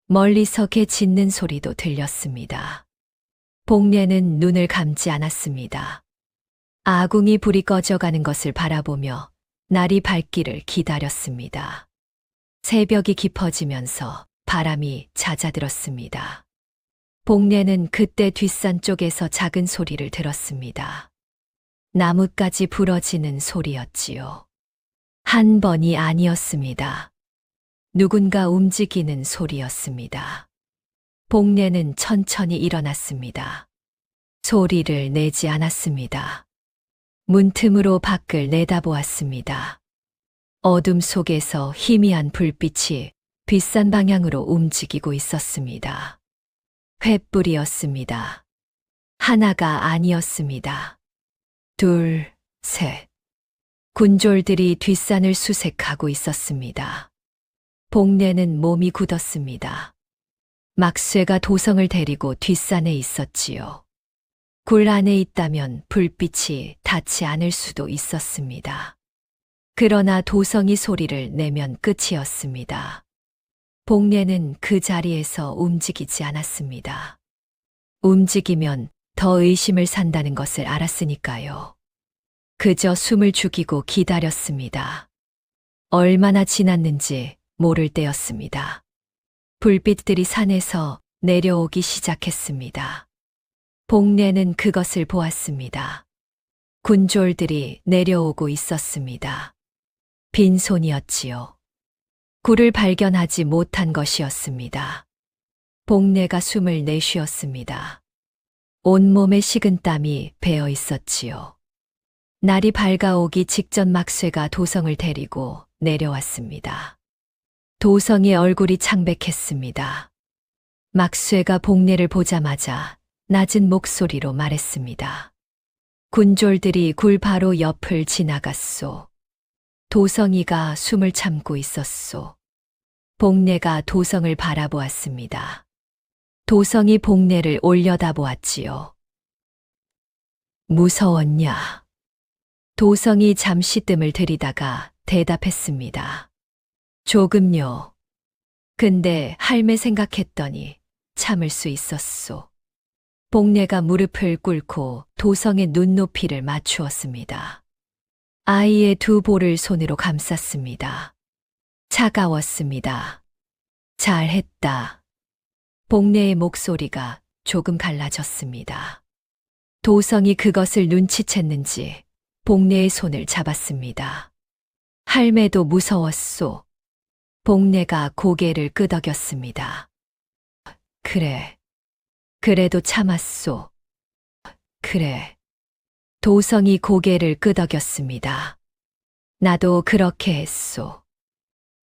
멀리서 개 짖는 소리도 들렸습니다. 복례는 눈을 감지 않았습니다. 아궁이 불이 꺼져가는 것을 바라보며 날이 밝기를 기다렸습니다. 새벽이 깊어지면서 바람이 잦아들었습니다. 복례는 그때 뒷산 쪽에서 작은 소리를 들었습니다. 나뭇가지 부러지는 소리였지요. 한 번이 아니었습니다. 누군가 움직이는 소리였습니다. 복례는 천천히 일어났습니다. 소리를 내지 않았습니다. 문틈으로 밖을 내다보았습니다. 어둠 속에서 희미한 불빛이 뒷산 방향으로 움직이고 있었습니다. 횃불이었습니다. 하나가 아니었습니다. 둘, 셋. 군졸들이 뒷산을 수색하고 있었습니다. 복례는 몸이 굳었습니다. 막쇠가 도성을 데리고 뒷산에 있었지요. 굴 안에 있다면 불빛이 닿지 않을 수도 있었습니다. 그러나 도성이 소리를 내면 끝이었습니다. 복례는 그 자리에서 움직이지 않았습니다. 움직이면 더 의심을 산다는 것을 알았으니까요. 그저 숨을 죽이고 기다렸습니다. 얼마나 지났는지 모를 때였습니다. 불빛들이 산에서 내려오기 시작했습니다. 복례는 그것을 보았습니다. 군졸들이 내려오고 있었습니다. 빈손이었지요. 굴을 발견하지 못한 것이었습니다. 복례가 숨을 내쉬었습니다. 온몸에 식은땀이 배어 있었지요. 날이 밝아오기 직전 막쇠가 도성을 데리고 내려왔습니다. 도성의 얼굴이 창백했습니다. 막쇠가 복례를 보자마자 낮은 목소리로 말했습니다. 군졸들이 굴 바로 옆을 지나갔소. 도성이가 숨을 참고 있었소. 복례가 도성을 바라보았습니다. 도성이 복례를 올려다보았지요. 무서웠냐? 도성이 잠시 뜸을 들이다가 대답했습니다. 조금요. 근데 할매 생각했더니 참을 수 있었소. 복례가 무릎을 꿇고 도성의 눈높이를 맞추었습니다. 아이의 두 볼을 손으로 감쌌습니다. 차가웠습니다. 잘했다. 복례의 목소리가 조금 갈라졌습니다. 도성이 그것을 눈치챘는지 복례의 손을 잡았습니다. 할매도 무서웠소. 복례가 고개를 끄덕였습니다. 그래. 그래도 참았소. 그래. 도성이 고개를 끄덕였습니다. 나도 그렇게 했소.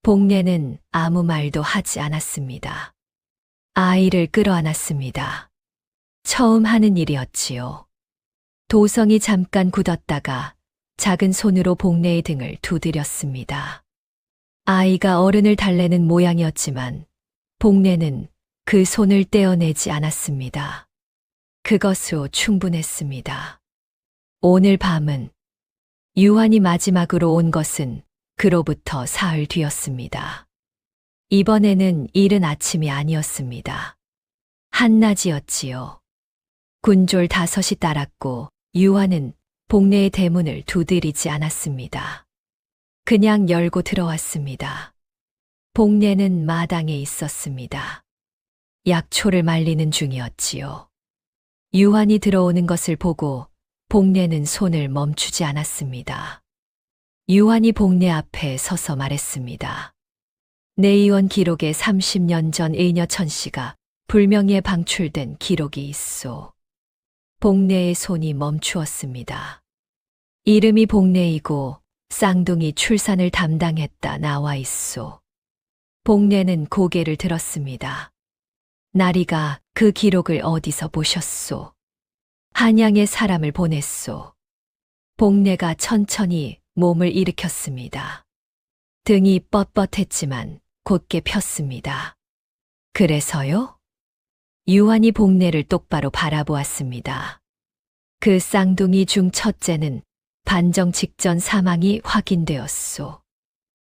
복례는 아무 말도 하지 않았습니다. 아이를 끌어안았습니다. 처음 하는 일이었지요. 도성이 잠깐 굳었다가 작은 손으로 복례의 등을 두드렸습니다. 아이가 어른을 달래는 모양이었지만 복례는 그 손을 떼어내지 않았습니다. 그것으로 충분했습니다. 오늘 밤은 유한이 마지막으로 온 것은 그로부터 사흘 뒤였습니다. 이번에는 이른 아침이 아니었습니다. 한낮이었지요. 군졸 5이 따랐고 유한은 복례의 대문을 두드리지 않았습니다. 그냥 열고 들어왔습니다. 복례는 마당에 있었습니다. 약초를 말리는 중이었지요. 유한이 들어오는 것을 보고 복례는 손을 멈추지 않았습니다. 유한이 복례 앞에 서서 말했습니다. 내의원 기록에 30년 전 의녀 천씨가 불명예 방출된 기록이 있소. 복례의 손이 멈추었습니다. 이름이 복례이고 쌍둥이 출산을 담당했다 나와 있소. 복례는 고개를 들었습니다. 나리가 그 기록을 어디서 보셨소? 한양에 사람을 보냈소. 복례가 천천히 몸을 일으켰습니다. 등이 뻣뻣했지만 곧게 폈습니다. 그래서요? 유한이 복례를 똑바로 바라보았습니다. 그 쌍둥이 중 첫째는 반정 직전 사망이 확인되었소.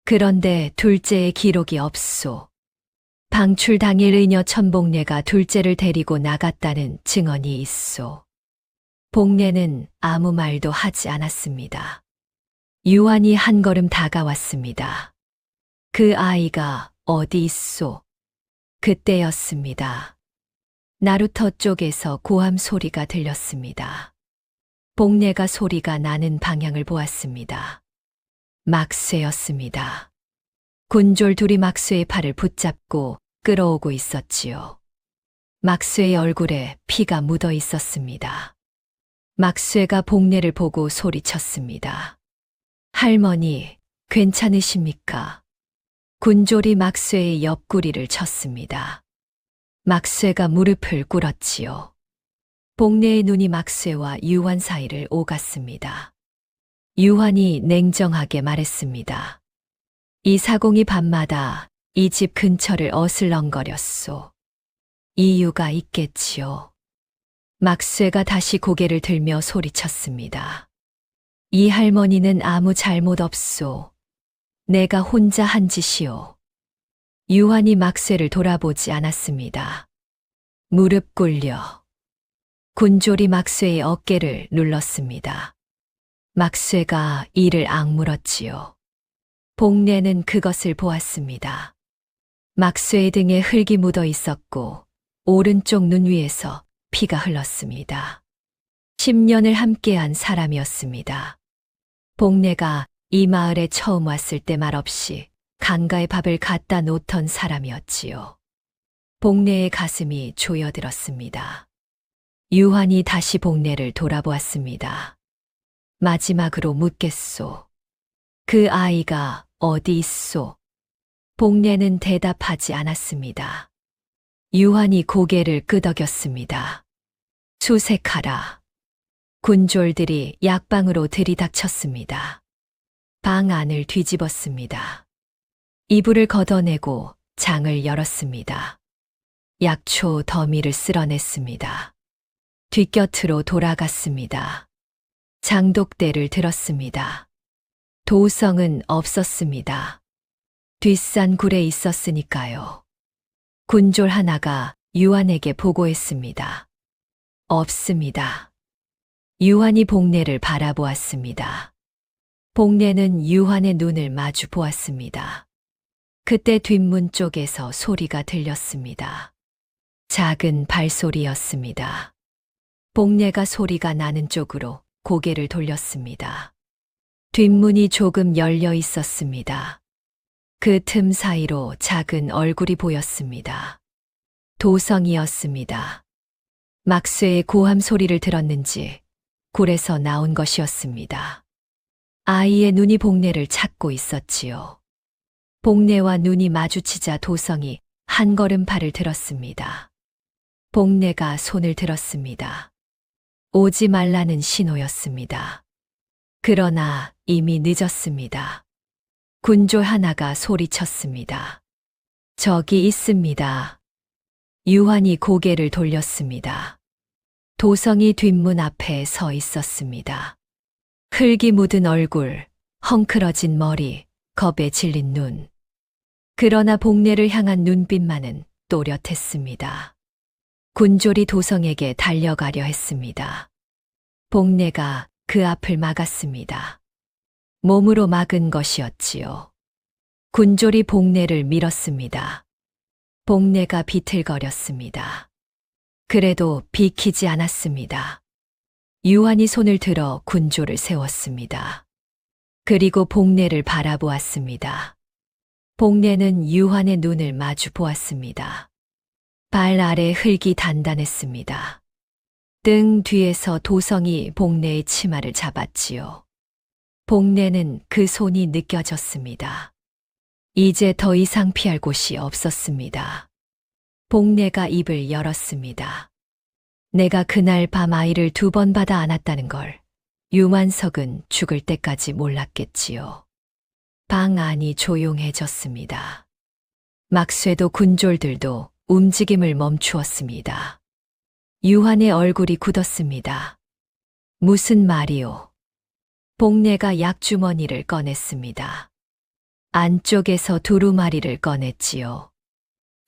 그런데 둘째의 기록이 없소. 방출 당일 의녀 천복례가 둘째를 데리고 나갔다는 증언이 있소. 복례는 아무 말도 하지 않았습니다. 유한이 한 걸음 다가왔습니다. 그 아이가 어디 있소? 그때였습니다. 나루터 쪽에서 고함 소리가 들렸습니다. 복례가 소리가 나는 방향을 보았습니다. 막쇠였습니다. 군졸 둘이 막쇠의 팔을 붙잡고 끌어오고 있었지요. 막쇠의 얼굴에 피가 묻어 있었습니다. 막쇠가 복례를 보고 소리쳤습니다. 할머니, 괜찮으십니까? 군졸이 막쇠의 옆구리를 쳤습니다. 막쇠가 무릎을 꿇었지요. 복내의 눈이 막쇠와 유환 사이를 오갔습니다. 유환이 냉정하게 말했습니다. 이 사공이 밤마다 이 집 근처를 어슬렁거렸소. 이유가 있겠지요. 막쇠가 다시 고개를 들며 소리쳤습니다. 이 할머니는 아무 잘못 없소. 내가 혼자 한 짓이오. 유환이 막쇠를 돌아보지 않았습니다. 무릎 꿇려 군졸이 막쇠의 어깨를 눌렀습니다. 막쇠가 이를 악물었지요. 복내는 그것을 보았습니다. 막쇠의 등에 흙이 묻어 있었고 오른쪽 눈 위에서 피가 흘렀습니다. 10년을 함께한 사람이었습니다. 복내가 이 마을에 처음 왔을 때 말없이 강가에 밥을 갖다 놓던 사람이었지요. 복내의 가슴이 조여들었습니다. 유환이 다시 복내를 돌아보았습니다. 마지막으로 묻겠소. 그 아이가 어디 있소? 복내는 대답하지 않았습니다. 유환이 고개를 끄덕였습니다. 수색하라. 군졸들이 약방으로 들이닥쳤습니다. 방 안을 뒤집었습니다. 이불을 걷어내고 장을 열었습니다. 약초 더미를 쓸어냈습니다. 뒷곁으로 돌아갔습니다. 장독대를 들었습니다. 도성은 없었습니다. 뒷산 굴에 있었으니까요. 군졸 하나가 유한에게 보고했습니다. 없습니다. 유한이 복내를 바라보았습니다. 복내는 유한의 눈을 마주 보았습니다. 그때 뒷문 쪽에서 소리가 들렸습니다. 작은 발소리였습니다. 복내가 소리가 나는 쪽으로 고개를 돌렸습니다. 뒷문이 조금 열려 있었습니다. 그 틈 사이로 작은 얼굴이 보였습니다. 도성이었습니다. 막쇠의 고함 소리를 들었는지 굴에서 나온 것이었습니다. 아이의 눈이 복내를 찾고 있었지요. 복내와 눈이 마주치자 도성이 한 걸음 발을 들었습니다. 복내가 손을 들었습니다. 오지 말라는 신호였습니다. 그러나 이미 늦었습니다. 군졸 하나가 소리쳤습니다. 저기 있습니다. 유환이 고개를 돌렸습니다. 도성이 뒷문 앞에 서 있었습니다. 흙이 묻은 얼굴, 헝클어진 머리, 겁에 질린 눈. 그러나 복내를 향한 눈빛만은 또렷했습니다. 군졸이 도성에게 달려가려 했습니다. 복내가 그 앞을 막았습니다. 몸으로 막은 것이었지요. 군졸이 복내를 밀었습니다. 복내가 비틀거렸습니다. 그래도 비키지 않았습니다. 유한이 손을 들어 군졸을 세웠습니다. 그리고 복내를 바라보았습니다. 복내는 유한의 눈을 마주 보았습니다. 발 아래 흙이 단단했습니다. 등 뒤에서 도성이 복내의 치마를 잡았지요. 복내는 그 손이 느껴졌습니다. 이제 더 이상 피할 곳이 없었습니다. 복내가 입을 열었습니다. 내가 그날 밤 아이를 2번 받아 안았다는 걸 유만석은 죽을 때까지 몰랐겠지요. 방 안이 조용해졌습니다. 막쇠도 군졸들도 움직임을 멈추었습니다. 유한의 얼굴이 굳었습니다. 무슨 말이오? 복내가 약주머니를 꺼냈습니다. 안쪽에서 두루마리를 꺼냈지요.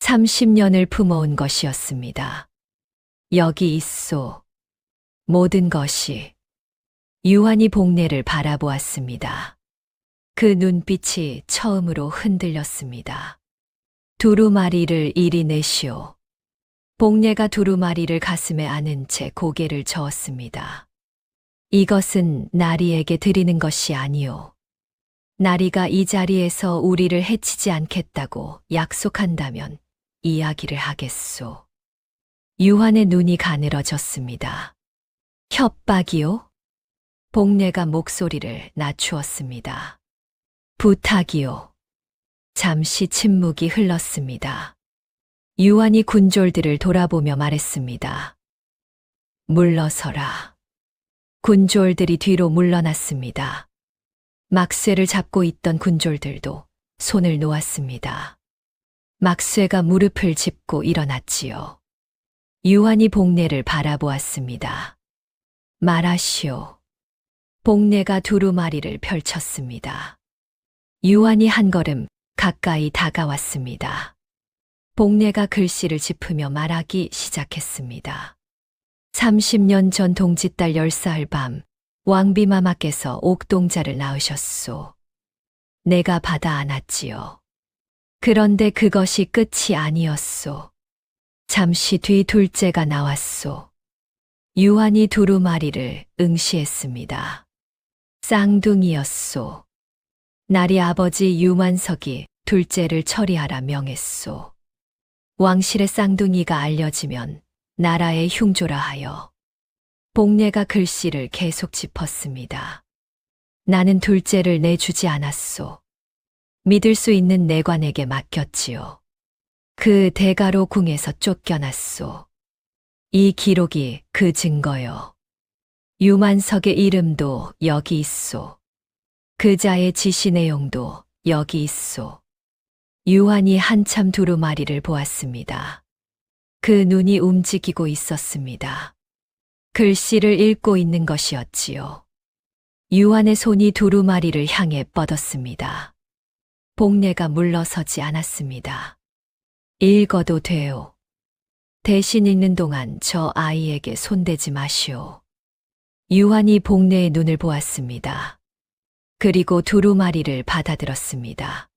30년을 품어온 것이었습니다. 여기 있소. 모든 것이. 유한이 복내를 바라보았습니다. 그 눈빛이 처음으로 흔들렸습니다. 두루마리를 이리 내시오. 복내가 두루마리를 가슴에 안은 채 고개를 저었습니다. 이것은 나리에게 드리는 것이 아니오. 나리가 이 자리에서 우리를 해치지 않겠다고 약속한다면 이야기를 하겠소. 유한의 눈이 가늘어졌습니다. 협박이요? 복내가 목소리를 낮추었습니다. 부탁이요. 잠시 침묵이 흘렀습니다. 유한이 군졸들을 돌아보며 말했습니다. 물러서라. 군졸들이 뒤로 물러났습니다. 막쇠를 잡고 있던 군졸들도 손을 놓았습니다. 막쇠가 무릎을 짚고 일어났지요. 유한이 복례를 바라보았습니다. 말하시오. 복례가 두루마리를 펼쳤습니다. 유한이 한 걸음 가까이 다가왔습니다. 복례가 글씨를 짚으며 말하기 시작했습니다. 30년 전 동짓달 10살 밤 왕비마마께서 옥동자를 낳으셨소. 내가 받아 안았지요. 그런데 그것이 끝이 아니었소. 잠시 뒤 둘째가 나왔소. 유한이 두루마리를 응시했습니다. 쌍둥이였소. 날이 아버지 유만석이 둘째를 처리하라 명했소. 왕실의 쌍둥이가 알려지면 나라의 흉조라 하여. 복례가 글씨를 계속 짚었습니다. 나는 둘째를 내주지 않았소. 믿을 수 있는 내관에게 맡겼지요. 그 대가로 궁에서 쫓겨났소. 이 기록이 그 증거요. 유만석의 이름도 여기 있소. 그자의 지시 내용도 여기 있소. 유한이 한참 두루마리를 보았습니다. 그 눈이 움직이고 있었습니다. 글씨를 읽고 있는 것이었지요. 유한의 손이 두루마리를 향해 뻗었습니다. 복례가 물러서지 않았습니다. 읽어도 돼요. 대신 읽는 동안 저 아이에게 손대지 마시오. 유한이 복례의 눈을 보았습니다. 그리고 두루마리를 받아들었습니다.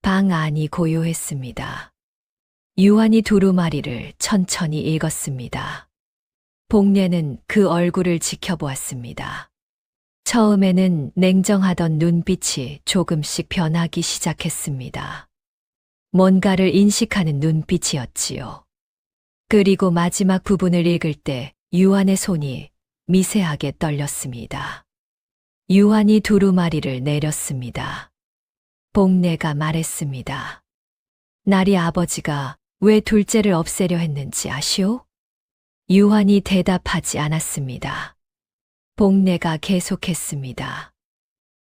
방 안이 고요했습니다. 유한이 두루마리를 천천히 읽었습니다. 복례는 그 얼굴을 지켜보았습니다. 처음에는 냉정하던 눈빛이 조금씩 변하기 시작했습니다. 뭔가를 인식하는 눈빛이었지요. 그리고 마지막 부분을 읽을 때 유한의 손이 미세하게 떨렸습니다. 유한이 두루마리를 내렸습니다. 복례가 말했습니다. 날이 아버지가 왜 둘째를 없애려 했는지 아시오? 유한이 대답하지 않았습니다. 복례가 계속했습니다.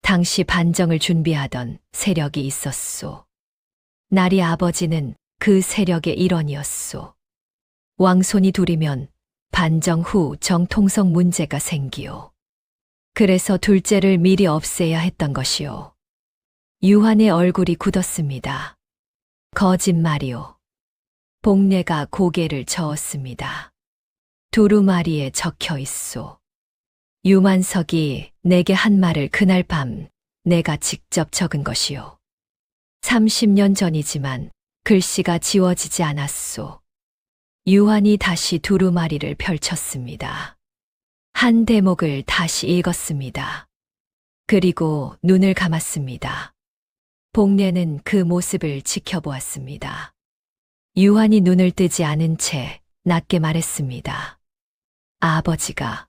당시 반정을 준비하던 세력이 있었소. 날이 아버지는 그 세력의 일원이었소. 왕손이 둘이면 반정 후 정통성 문제가 생기오. 그래서 둘째를 미리 없애야 했던 것이오. 유한의 얼굴이 굳었습니다. 거짓말이오. 복례가 고개를 저었습니다. 두루마리에 적혀 있소. 유만석이 내게 한 말을 그날 밤 내가 직접 적은 것이오. 30년 전이지만 글씨가 지워지지 않았소. 유한이 다시 두루마리를 펼쳤습니다. 한 대목을 다시 읽었습니다. 그리고 눈을 감았습니다. 복례는 그 모습을 지켜보았습니다. 유한이 눈을 뜨지 않은 채 낮게 말했습니다. 아버지가.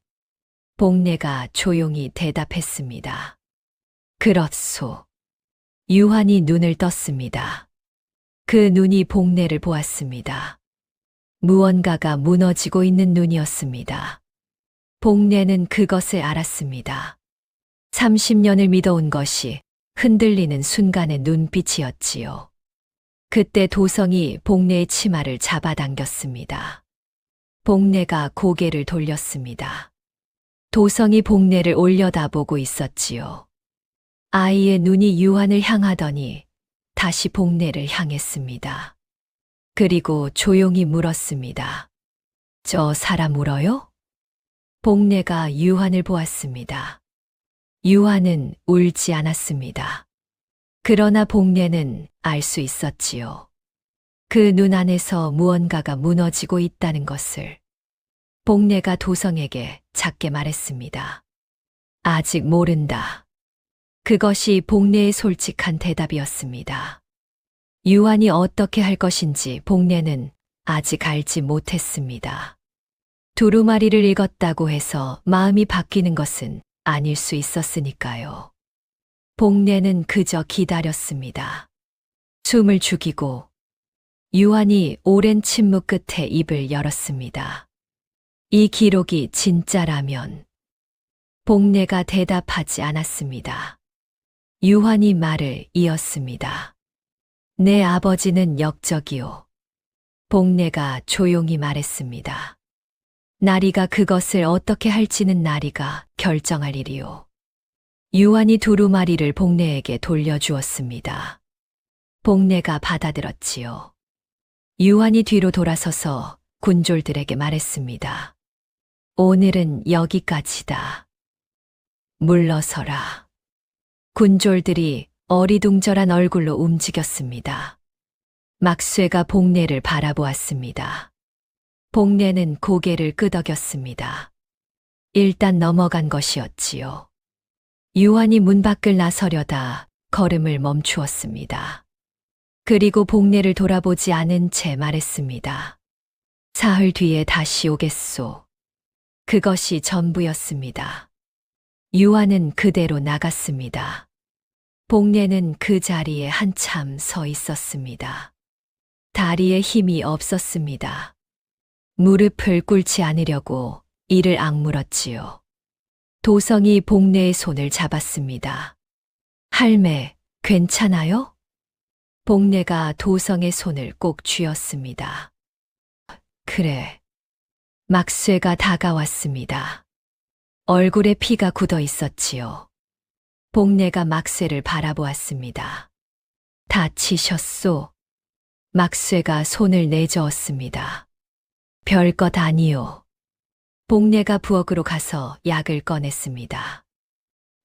복례가 조용히 대답했습니다. 그렇소. 유한이 눈을 떴습니다. 그 눈이 복례를 보았습니다. 무언가가 무너지고 있는 눈이었습니다. 복례는 그것을 알았습니다. 30년을 믿어온 것이 흔들리는 순간의 눈빛이었지요. 그때 도성이 복례의 치마를 잡아당겼습니다. 복례가 고개를 돌렸습니다. 도성이 복례를 올려다보고 있었지요. 아이의 눈이 유한을 향하더니 다시 복례를 향했습니다. 그리고 조용히 물었습니다. 저 사람 울어요? 복례가 유한을 보았습니다. 유한은 울지 않았습니다. 그러나 복례는 알 수 있었지요. 그 눈 안에서 무언가가 무너지고 있다는 것을. 복례가 도성에게 작게 말했습니다. 아직 모른다. 그것이 복례의 솔직한 대답이었습니다. 유한이 어떻게 할 것인지 복례는 아직 알지 못했습니다. 두루마리를 읽었다고 해서 마음이 바뀌는 것은 아닐 수 있었으니까요. 복례는 그저 기다렸습니다. 숨을 죽이고 유한이 오랜 침묵 끝에 입을 열었습니다. 이 기록이 진짜라면 복례가 대답하지 않았습니다. 유환이 말을 이었습니다. 내 아버지는 역적이오. 복례가 조용히 말했습니다. 나리가 그것을 어떻게 할지는 나리가 결정할 일이오. 유환이 두루마리를 복례에게 돌려주었습니다. 복례가 받아들었지요. 유환이 뒤로 돌아서서 군졸들에게 말했습니다. 오늘은 여기까지다. 물러서라. 군졸들이 어리둥절한 얼굴로 움직였습니다. 막쇠가 복례를 바라보았습니다. 복례는 고개를 끄덕였습니다. 일단 넘어간 것이었지요. 유환이 문 밖을 나서려다 걸음을 멈추었습니다. 그리고 복례를 돌아보지 않은 채 말했습니다. 사흘 뒤에 다시 오겠소. 그것이 전부였습니다. 유환은 그대로 나갔습니다. 복례는 그 자리에 한참 서 있었습니다. 다리에 힘이 없었습니다. 무릎을 꿇지 않으려고 이를 악물었지요. 도성이 복례의 손을 잡았습니다. 할매, 괜찮아요? 복례가 도성의 손을 꼭 쥐었습니다. 그래. 막쇠가 다가왔습니다. 얼굴에 피가 굳어 있었지요. 복례가 막쇠를 바라보았습니다. 다치셨소? 막쇠가 손을 내저었습니다. 별것 아니요. 복례가 부엌으로 가서 약을 꺼냈습니다.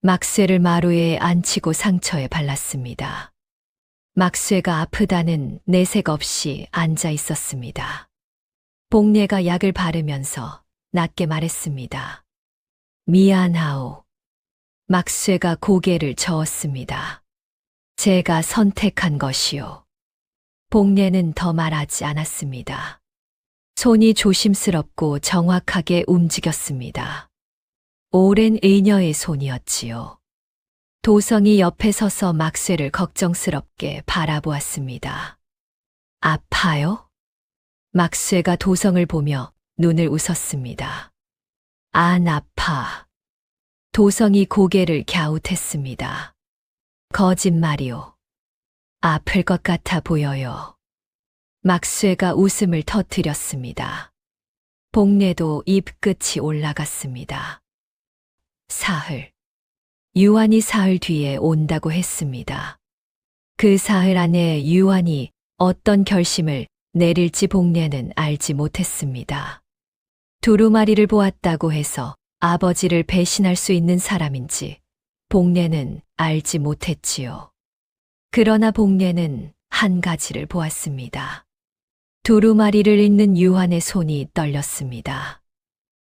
막쇠를 마루에 앉히고 상처에 발랐습니다. 막쇠가 아프다는 내색 없이 앉아 있었습니다. 복례가 약을 바르면서 낮게 말했습니다. 미안하오. 막쇠가 고개를 저었습니다. 제가 선택한 것이요. 복례는 더 말하지 않았습니다. 손이 조심스럽고 정확하게 움직였습니다. 오랜 의녀의 손이었지요. 도성이 옆에 서서 막쇠를 걱정스럽게 바라보았습니다. 아파요? 막쇠가 도성을 보며 눈을 웃었습니다. 안 아파. 도성이 고개를 갸웃했습니다. 거짓말이요. 아플 것 같아 보여요. 막쇠가 웃음을 터뜨렸습니다. 복례도 입끝이 올라갔습니다. 사흘. 유환이 사흘 뒤에 온다고 했습니다. 그 사흘 안에 유환이 어떤 결심을 내릴지 복례는 알지 못했습니다. 두루마리를 보았다고 해서 아버지를 배신할 수 있는 사람인지 복례는 알지 못했지요. 그러나 복례는 한 가지를 보았습니다. 두루마리를 잇는 유환의 손이 떨렸습니다.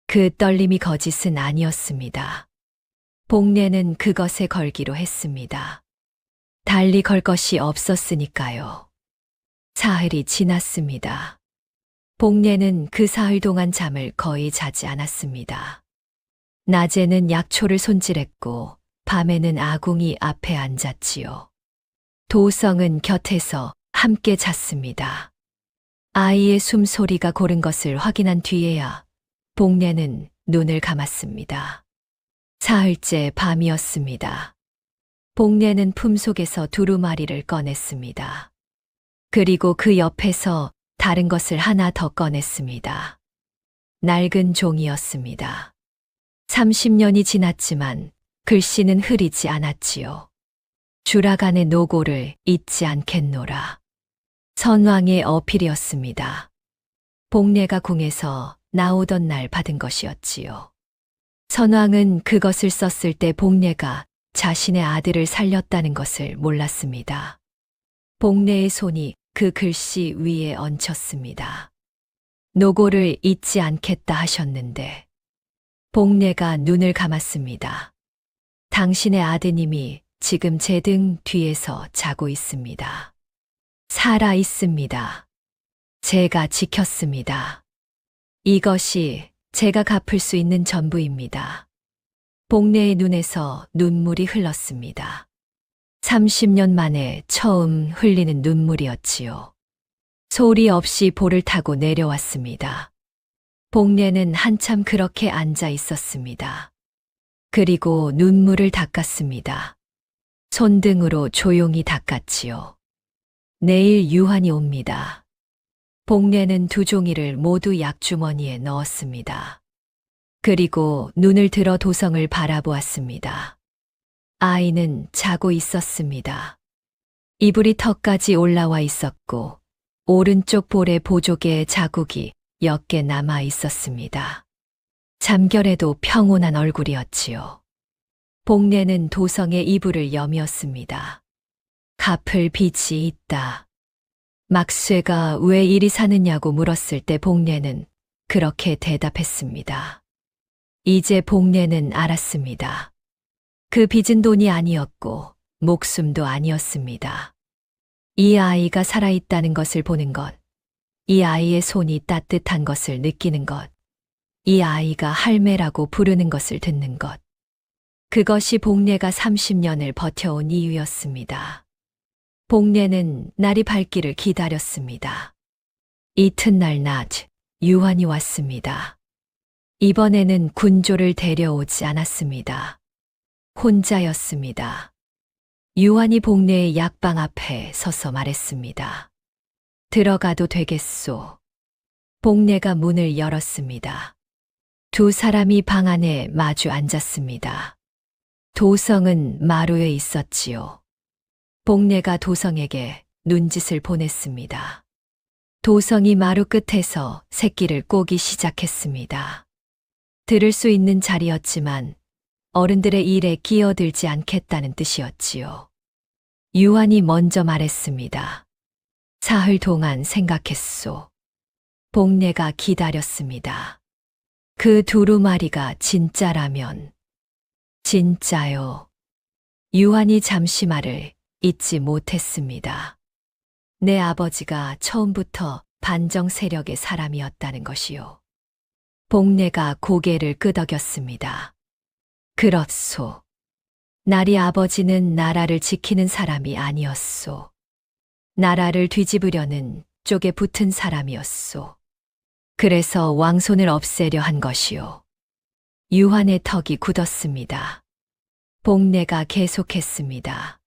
그 떨림이 거짓은 아니었습니다. 복례는 그것에 걸기로 했습니다. 달리 걸 것이 없었으니까요. 사흘이 지났습니다. 복례는 그 사흘 동안 잠을 거의 자지 않았습니다. 낮에는 약초를 손질했고 밤에는 아궁이 앞에 앉았지요. 도성은 곁에서 함께 잤습니다. 아이의 숨소리가 고른 것을 확인한 뒤에야 복례는 눈을 감았습니다. 사흘째 밤이었습니다. 복례는 품속에서 두루마리를 꺼냈습니다. 그리고 그 옆에서 다른 것을 하나 더 꺼냈습니다. 낡은 종이였습니다. 30년이 지났지만 글씨는 흐리지 않았지요. 주라간의 노고를 잊지 않겠노라. 선왕의 어필이었습니다. 복례가 궁에서 나오던 날 받은 것이었지요. 선왕은 그것을 썼을 때 복례가 자신의 아들을 살렸다는 것을 몰랐습니다. 복례의 손이 그 글씨 위에 얹혔습니다. 노고를 잊지 않겠다 하셨는데 복례가 눈을 감았습니다. 당신의 아드님이 지금 제 등 뒤에서 자고 있습니다. 살아 있습니다. 제가 지켰습니다. 이것이 제가 갚을 수 있는 전부입니다. 복례의 눈에서 눈물이 흘렀습니다. 30년 만에 처음 흘리는 눈물이었지요. 소리 없이 볼을 타고 내려왔습니다. 복례는 한참 그렇게 앉아 있었습니다. 그리고 눈물을 닦았습니다. 손등으로 조용히 닦았지요. 내일 유한이 옵니다. 복례는 두 종이를 모두 약주머니에 넣었습니다. 그리고 눈을 들어 도성을 바라보았습니다. 아이는 자고 있었습니다. 이불이 턱까지 올라와 있었고 오른쪽 볼에 보조개의 자국이 몇 개 남아 있었습니다. 잠결에도 평온한 얼굴이었지요. 복례는 도성의 이불을 여미었습니다. 갚을 빚이 있다. 막쇠가 왜 이리 사느냐고 물었을 때 복례는 그렇게 대답했습니다. 이제 복례는 알았습니다. 그 빚은 돈이 아니었고 목숨도 아니었습니다. 이 아이가 살아있다는 것을 보는 것, 이 아이의 손이 따뜻한 것을 느끼는 것, 이 아이가 할매라고 부르는 것을 듣는 것. 그것이 복례가 30년을 버텨온 이유였습니다. 복례는 날이 밝기를 기다렸습니다. 이튿날 낮, 유한이 왔습니다. 이번에는 군조를 데려오지 않았습니다. 혼자였습니다. 유한이 복례의 약방 앞에 서서 말했습니다. 들어가도 되겠소. 복례가 문을 열었습니다. 두 사람이 방 안에 마주 앉았습니다. 도성은 마루에 있었지요. 복례가 도성에게 눈짓을 보냈습니다. 도성이 마루 끝에서 새끼를 꼬기 시작했습니다. 들을 수 있는 자리였지만 어른들의 일에 끼어들지 않겠다는 뜻이었지요. 유한이 먼저 말했습니다. 사흘 동안 생각했소. 복례가 기다렸습니다. 그 두루마리가 진짜라면. 진짜요. 유한이 잠시 말을 잊지 못했습니다. 내 아버지가 처음부터 반정 세력의 사람이었다는 것이요. 복례가 고개를 끄덕였습니다. 그렇소. 나리 아버지는 나라를 지키는 사람이 아니었소. 나라를 뒤집으려는 쪽에 붙은 사람이었소. 그래서 왕손을 없애려 한 것이요. 유한의 턱이 굳었습니다. 복례가 계속했습니다.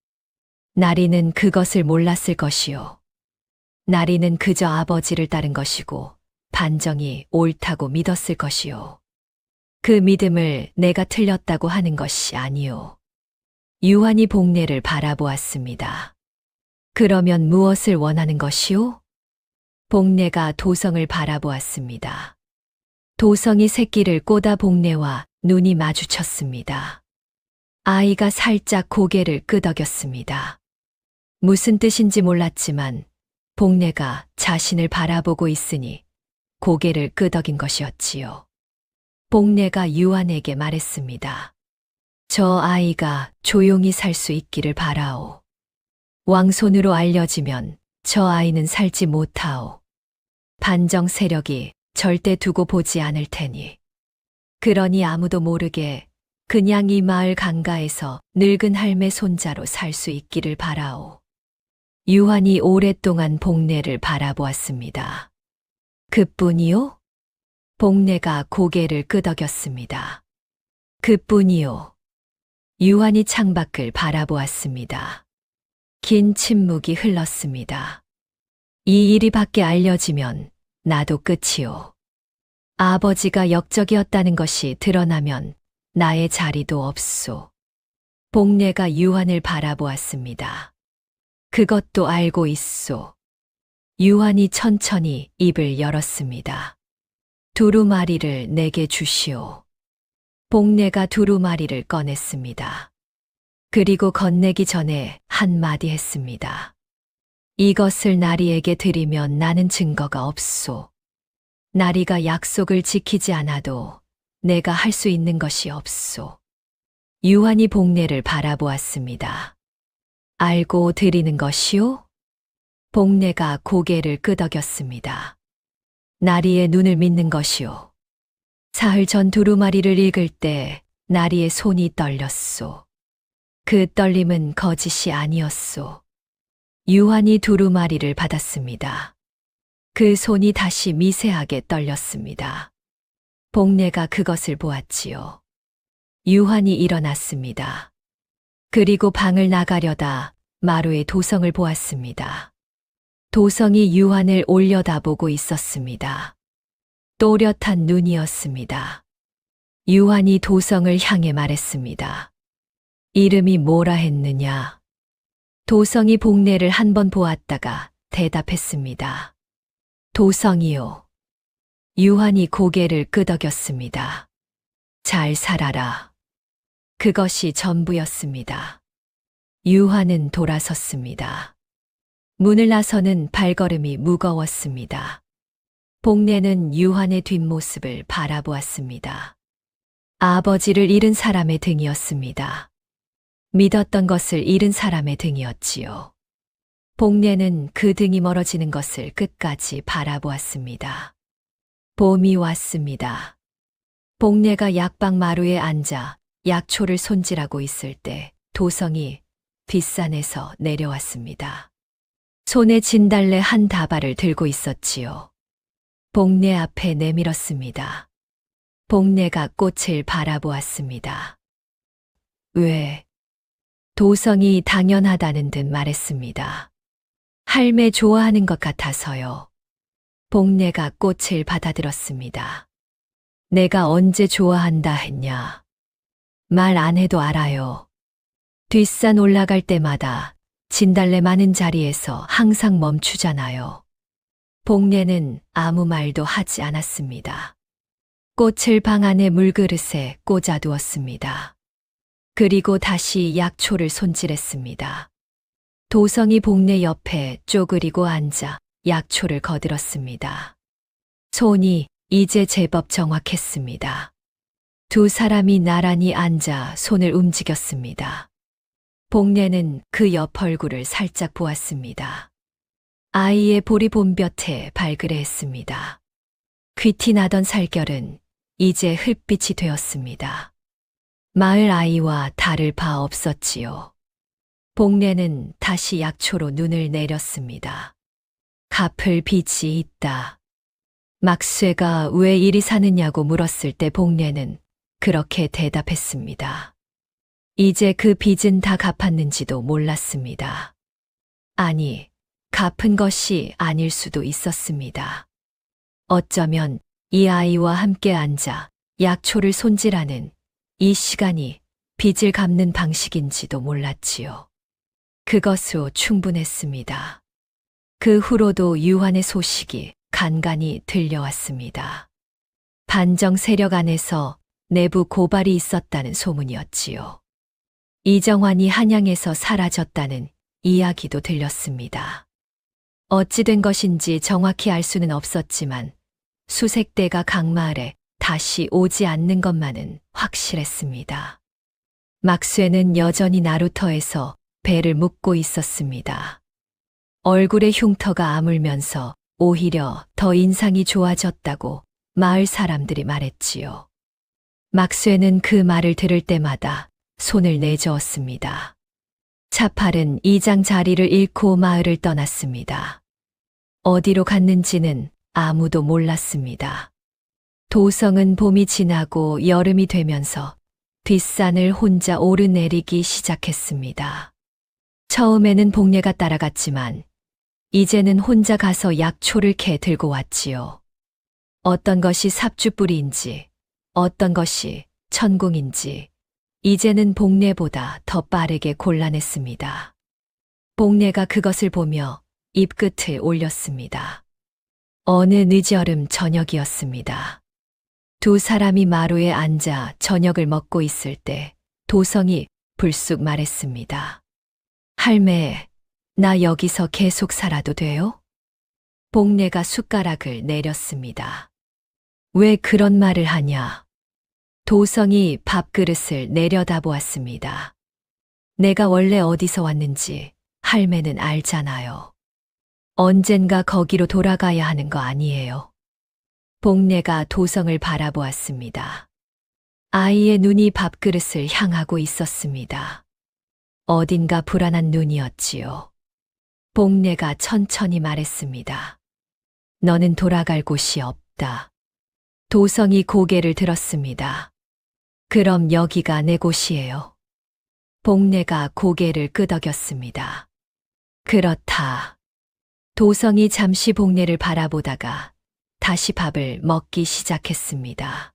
나리는 그것을 몰랐을 것이요. 나리는 그저 아버지를 따른 것이고 반정이 옳다고 믿었을 것이요. 그 믿음을 내가 틀렸다고 하는 것이 아니요. 유한이 복례를 바라보았습니다. 그러면 무엇을 원하는 것이요? 복례가 도성을 바라보았습니다. 도성이 새끼를 꼬다 복례와 눈이 마주쳤습니다. 아이가 살짝 고개를 끄덕였습니다. 무슨 뜻인지 몰랐지만 복례가 자신을 바라보고 있으니 고개를 끄덕인 것이었지요. 복례가 유한에게 말했습니다. 저 아이가 조용히 살 수 있기를 바라오. 왕손으로 알려지면 저 아이는 살지 못하오. 반정 세력이 절대 두고 보지 않을 테니. 그러니 아무도 모르게 그냥 이 마을 강가에서 늙은 할매 손자로 살 수 있기를 바라오. 유한이 오랫동안 복례를 바라보았습니다. 그뿐이요? 복례가 고개를 끄덕였습니다. 그뿐이요. 유한이 창밖을 바라보았습니다. 긴 침묵이 흘렀습니다. 이 일이 밖에 알려지면 나도 끝이요. 아버지가 역적이었다는 것이 드러나면 나의 자리도 없소. 복례가 유한을 바라보았습니다. 그것도 알고 있소. 유한이 천천히 입을 열었습니다. 두루마리를 내게 주시오. 복례가 두루마리를 꺼냈습니다. 그리고 건네기 전에 한마디 했습니다. 이것을 나리에게 드리면 나는 증거가 없소. 나리가 약속을 지키지 않아도 내가 할 수 있는 것이 없소. 유한이 복례를 바라보았습니다. 알고 드리는 것이요? 복례가 고개를 끄덕였습니다. 나리의 눈을 믿는 것이요. 사흘 전 두루마리를 읽을 때 나리의 손이 떨렸소. 그 떨림은 거짓이 아니었소. 유한이 두루마리를 받았습니다. 그 손이 다시 미세하게 떨렸습니다. 복례가 그것을 보았지요. 유환이 일어났습니다. 그리고 방을 나가려다 마루에 도성을 보았습니다. 도성이 유환을 올려다보고 있었습니다. 또렷한 눈이었습니다. 유환이 도성을 향해 말했습니다. 이름이 뭐라 했느냐? 도성이 복례를 한 번 보았다가 대답했습니다. 도성이요. 유환이 고개를 끄덕였습니다. 잘 살아라. 그것이 전부였습니다. 유환은 돌아섰습니다. 문을 나서는 발걸음이 무거웠습니다. 복례는 유환의 뒷모습을 바라보았습니다. 아버지를 잃은 사람의 등이었습니다. 믿었던 것을 잃은 사람의 등이었지요. 복례는 그 등이 멀어지는 것을 끝까지 바라보았습니다. 봄이 왔습니다. 복례가 약방 마루에 앉아 약초를 손질하고 있을 때 도성이 뒷산에서 내려왔습니다. 손에 진달래 한 다발을 들고 있었지요. 복례 앞에 내밀었습니다. 복례가 꽃을 바라보았습니다. 왜? 도성이 당연하다는 듯 말했습니다. 할매 좋아하는 것 같아서요. 복례가 꽃을 받아들었습니다. 내가 언제 좋아한다 했냐? 말 안 해도 알아요. 뒷산 올라갈 때마다 진달래 많은 자리에서 항상 멈추잖아요. 복례는 아무 말도 하지 않았습니다. 꽃을 방 안의 물그릇에 꽂아두었습니다. 그리고 다시 약초를 손질했습니다. 도성이 복례 옆에 쪼그리고 앉아 약초를 거들었습니다. 손이 이제 제법 정확했습니다. 두 사람이 나란히 앉아 손을 움직였습니다. 복례는 그 옆 얼굴을 살짝 보았습니다. 아이의 볼이 봄볕에 발그레했습니다. 귀티 나던 살결은 이제 흙빛이 되었습니다. 마을 아이와 다를 바 없었지요. 복례는 다시 약초로 눈을 내렸습니다. 갚을 빚이 있다. 막쇠가 왜 이리 사느냐고 물었을 때 복례는 그렇게 대답했습니다. 이제 그 빚은 다 갚았는지도 몰랐습니다. 아니, 갚은 것이 아닐 수도 있었습니다. 어쩌면 이 아이와 함께 앉아 약초를 손질하는 이 시간이 빚을 갚는 방식인지도 몰랐지요. 그것으로 충분했습니다. 그 후로도 유환의 소식이 간간히 들려왔습니다. 반정 세력 안에서 내부 고발이 있었다는 소문이었지요. 이정환이 한양에서 사라졌다는 이야기도 들렸습니다. 어찌 된 것인지 정확히 알 수는 없었지만 수색대가 강마을에 다시 오지 않는 것만은 확실했습니다. 막쇠는 여전히 나루터에서 배를 묶고 있었습니다. 얼굴에 흉터가 아물면서 오히려 더 인상이 좋아졌다고 마을 사람들이 말했지요. 막쇠는 그 말을 들을 때마다 손을 내저었습니다. 차팔은 이장 자리를 잃고 마을을 떠났습니다. 어디로 갔는지는 아무도 몰랐습니다. 도성은 봄이 지나고 여름이 되면서 뒷산을 혼자 오르내리기 시작했습니다. 처음에는 복례가 따라갔지만 이제는 혼자 가서 약초를 캐 들고 왔지요. 어떤 것이 삽주뿌리인지 어떤 것이 천궁인지 이제는 복례보다 더 빠르게 골라냈습니다. 복례가 그것을 보며 입끝을 올렸습니다. 어느 늦여름 저녁이었습니다. 두 사람이 마루에 앉아 저녁을 먹고 있을 때 도성이 불쑥 말했습니다. 할매, 나 여기서 계속 살아도 돼요? 복례가 숟가락을 내렸습니다. 왜 그런 말을 하냐? 도성이 밥그릇을 내려다보았습니다. 내가 원래 어디서 왔는지 할매는 알잖아요. 언젠가 거기로 돌아가야 하는 거 아니에요. 복례가 도성을 바라보았습니다. 아이의 눈이 밥그릇을 향하고 있었습니다. 어딘가 불안한 눈이었지요. 복례가 천천히 말했습니다. 너는 돌아갈 곳이 없다. 도성이 고개를 들었습니다. 그럼 여기가 내 곳이에요. 복례가 고개를 끄덕였습니다. 그렇다. 도성이 잠시 복례를 바라보다가 다시 밥을 먹기 시작했습니다.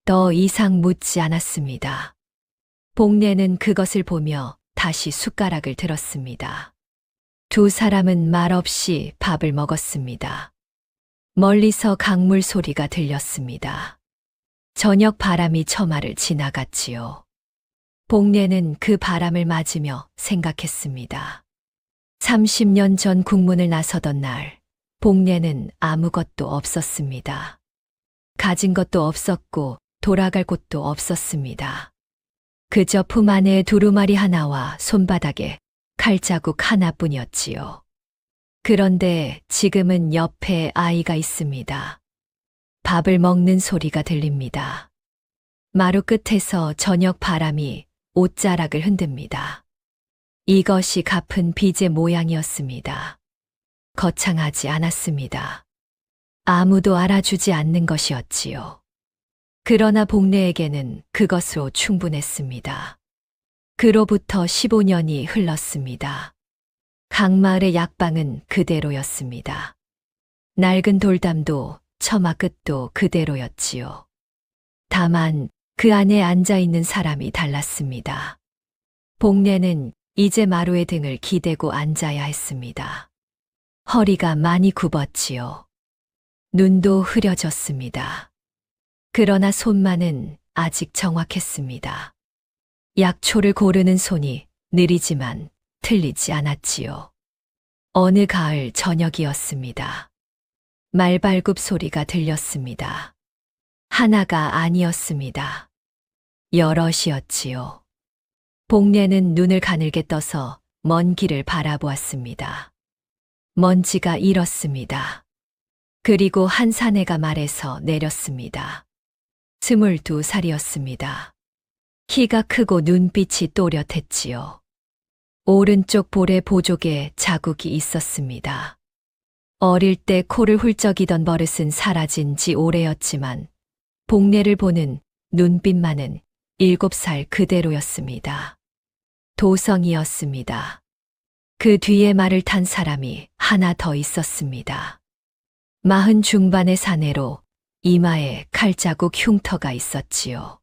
더 이상 묻지 않았습니다. 복례는 그것을 보며 다시 숟가락을 들었습니다. 두 사람은 말없이 밥을 먹었습니다. 멀리서 강물 소리가 들렸습니다. 저녁 바람이 처마를 지나갔지요. 복례는 그 바람을 맞으며 생각했습니다. 30년 전 국문을 나서던 날, 복례는 아무것도 없었습니다. 가진 것도 없었고 돌아갈 곳도 없었습니다. 그저 품 안에 두루마리 하나와 손바닥에 칼자국 하나뿐이었지요. 그런데 지금은 옆에 아이가 있습니다. 밥을 먹는 소리가 들립니다. 마루 끝에서 저녁 바람이 옷자락을 흔듭니다. 이것이 갚은 빚의 모양이었습니다. 거창하지 않았습니다. 아무도 알아주지 않는 것이었지요. 그러나 복례에게는 그것으로 충분했습니다. 그로부터 15년이 흘렀습니다. 강마을의 약방은 그대로였습니다. 낡은 돌담도 처마 끝도 그대로였지요. 다만 그 안에 앉아 있는 사람이 달랐습니다. 복례는 이제 마루의 등을 기대고 앉아야 했습니다. 허리가 많이 굽었지요. 눈도 흐려졌습니다. 그러나 손만은 아직 정확했습니다. 약초를 고르는 손이 느리지만 틀리지 않았지요. 어느 가을 저녁이었습니다. 말발굽 소리가 들렸습니다. 하나가 아니었습니다. 여럿이었지요. 복례는 눈을 가늘게 떠서 먼 길을 바라보았습니다. 먼지가 일었습니다. 그리고 한 사내가 말에서 내렸습니다. 22살이었습니다. 키가 크고 눈빛이 또렷했지요. 오른쪽 볼에 보조개 자국이 있었습니다. 어릴 때 코를 훌쩍이던 버릇은 사라진 지 오래였지만 복례를 보는 눈빛만은 7살 그대로였습니다. 도성이었습니다. 그 뒤에 말을 탄 사람이 하나 더 있었습니다. 40 중반의 사내로 이마에 칼자국 흉터가 있었지요.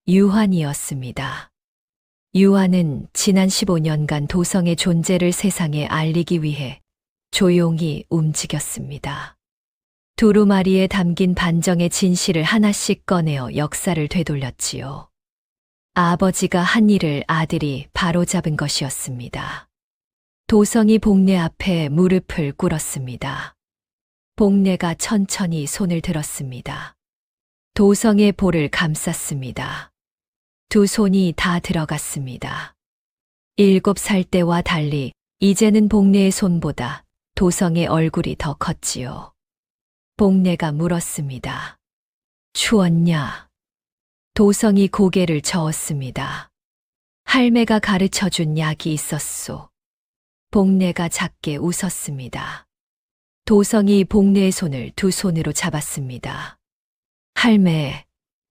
유환이었습니다. 유환은 지난 15년간 도성의 존재를 세상에 알리기 위해 조용히 움직였습니다. 두루마리에 담긴 반정의 진실을 하나씩 꺼내어 역사를 되돌렸지요. 아버지가 한 일을 아들이 바로잡은 것이었습니다. 도성이 복례 앞에 무릎을 꿇었습니다. 복례가 천천히 손을 들었습니다. 도성의 볼을 감쌌습니다. 두 손이 다 들어갔습니다. 7살 때와 달리 이제는 복례의 손보다 도성의 얼굴이 더 컸지요. 복례가 물었습니다. 추웠냐? 도성이 고개를 저었습니다. 할매가 가르쳐준 약이 있었소. 복례가 작게 웃었습니다. 도성이 복례의 손을 두 손으로 잡았습니다. 할매,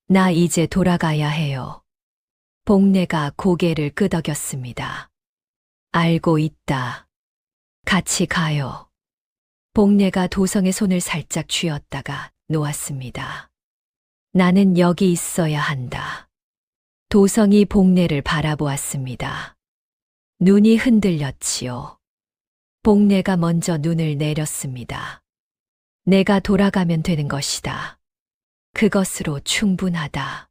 나 이제 돌아가야 해요. 복례가 고개를 끄덕였습니다. 알고 있다. 같이 가요. 복례가 도성의 손을 살짝 쥐었다가 놓았습니다. 나는 여기 있어야 한다. 도성이 복례를 바라보았습니다. 눈이 흔들렸지요. 복례가 먼저 눈을 내렸습니다. 내가 돌아가면 되는 것이다. 그것으로 충분하다.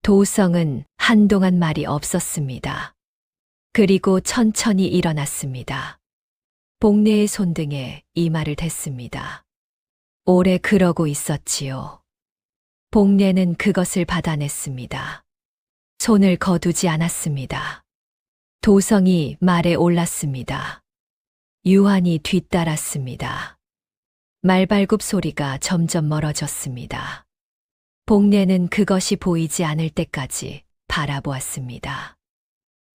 도성은 한동안 말이 없었습니다. 그리고 천천히 일어났습니다. 복례의 손등에 이마를 댔습니다. 오래 그러고 있었지요. 복례는 그것을 받아냈습니다. 손을 거두지 않았습니다. 도성이 말에 올랐습니다. 유한이 뒤따랐습니다. 말발굽 소리가 점점 멀어졌습니다. 복례는 그것이 보이지 않을 때까지 바라보았습니다.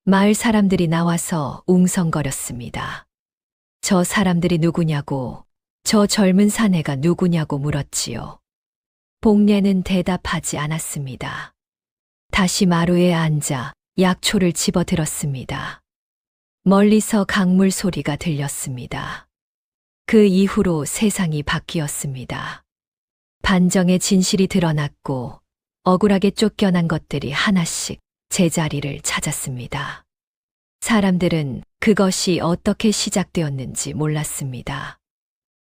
마을 사람들이 나와서 웅성거렸습니다. 저 사람들이 누구냐고, 저 젊은 사내가 누구냐고 물었지요. 복례는 대답하지 않았습니다. 다시 마루에 앉아 약초를 집어들었습니다. 멀리서 강물 소리가 들렸습니다. 그 이후로 세상이 바뀌었습니다. 반정의 진실이 드러났고 억울하게 쫓겨난 것들이 하나씩 제자리를 찾았습니다. 사람들은 그것이 어떻게 시작되었는지 몰랐습니다.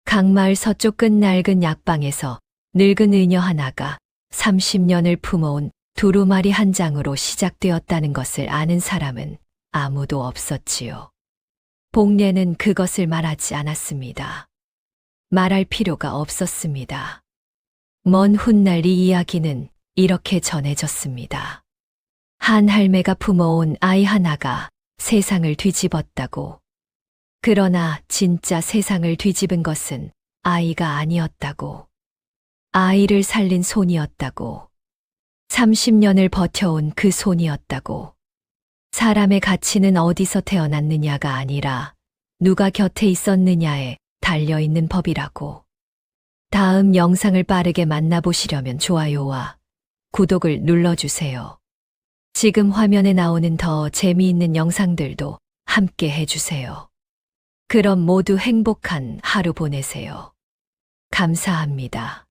강마을 서쪽 끝 낡은 약방에서 늙은 의녀 하나가 30년을 품어온 두루마리 한 장으로 시작되었다는 것을 아는 사람은 아무도 없었지요. 복례는 그것을 말하지 않았습니다. 말할 필요가 없었습니다. 먼 훗날 이 이야기는 이렇게 전해졌습니다. 한 할매가 품어온 아이 하나가 세상을 뒤집었다고. 그러나 진짜 세상을 뒤집은 것은 아이가 아니었다고. 아이를 살린 손이었다고. 30년을 버텨온 그 손이었다고. 사람의 가치는 어디서 태어났느냐가 아니라 누가 곁에 있었느냐에 달려있는 법이라고. 다음 영상을 빠르게 만나보시려면 좋아요와 구독을 눌러주세요. 지금 화면에 나오는 더 재미있는 영상들도 함께 해주세요. 그럼 모두 행복한 하루 보내세요. 감사합니다.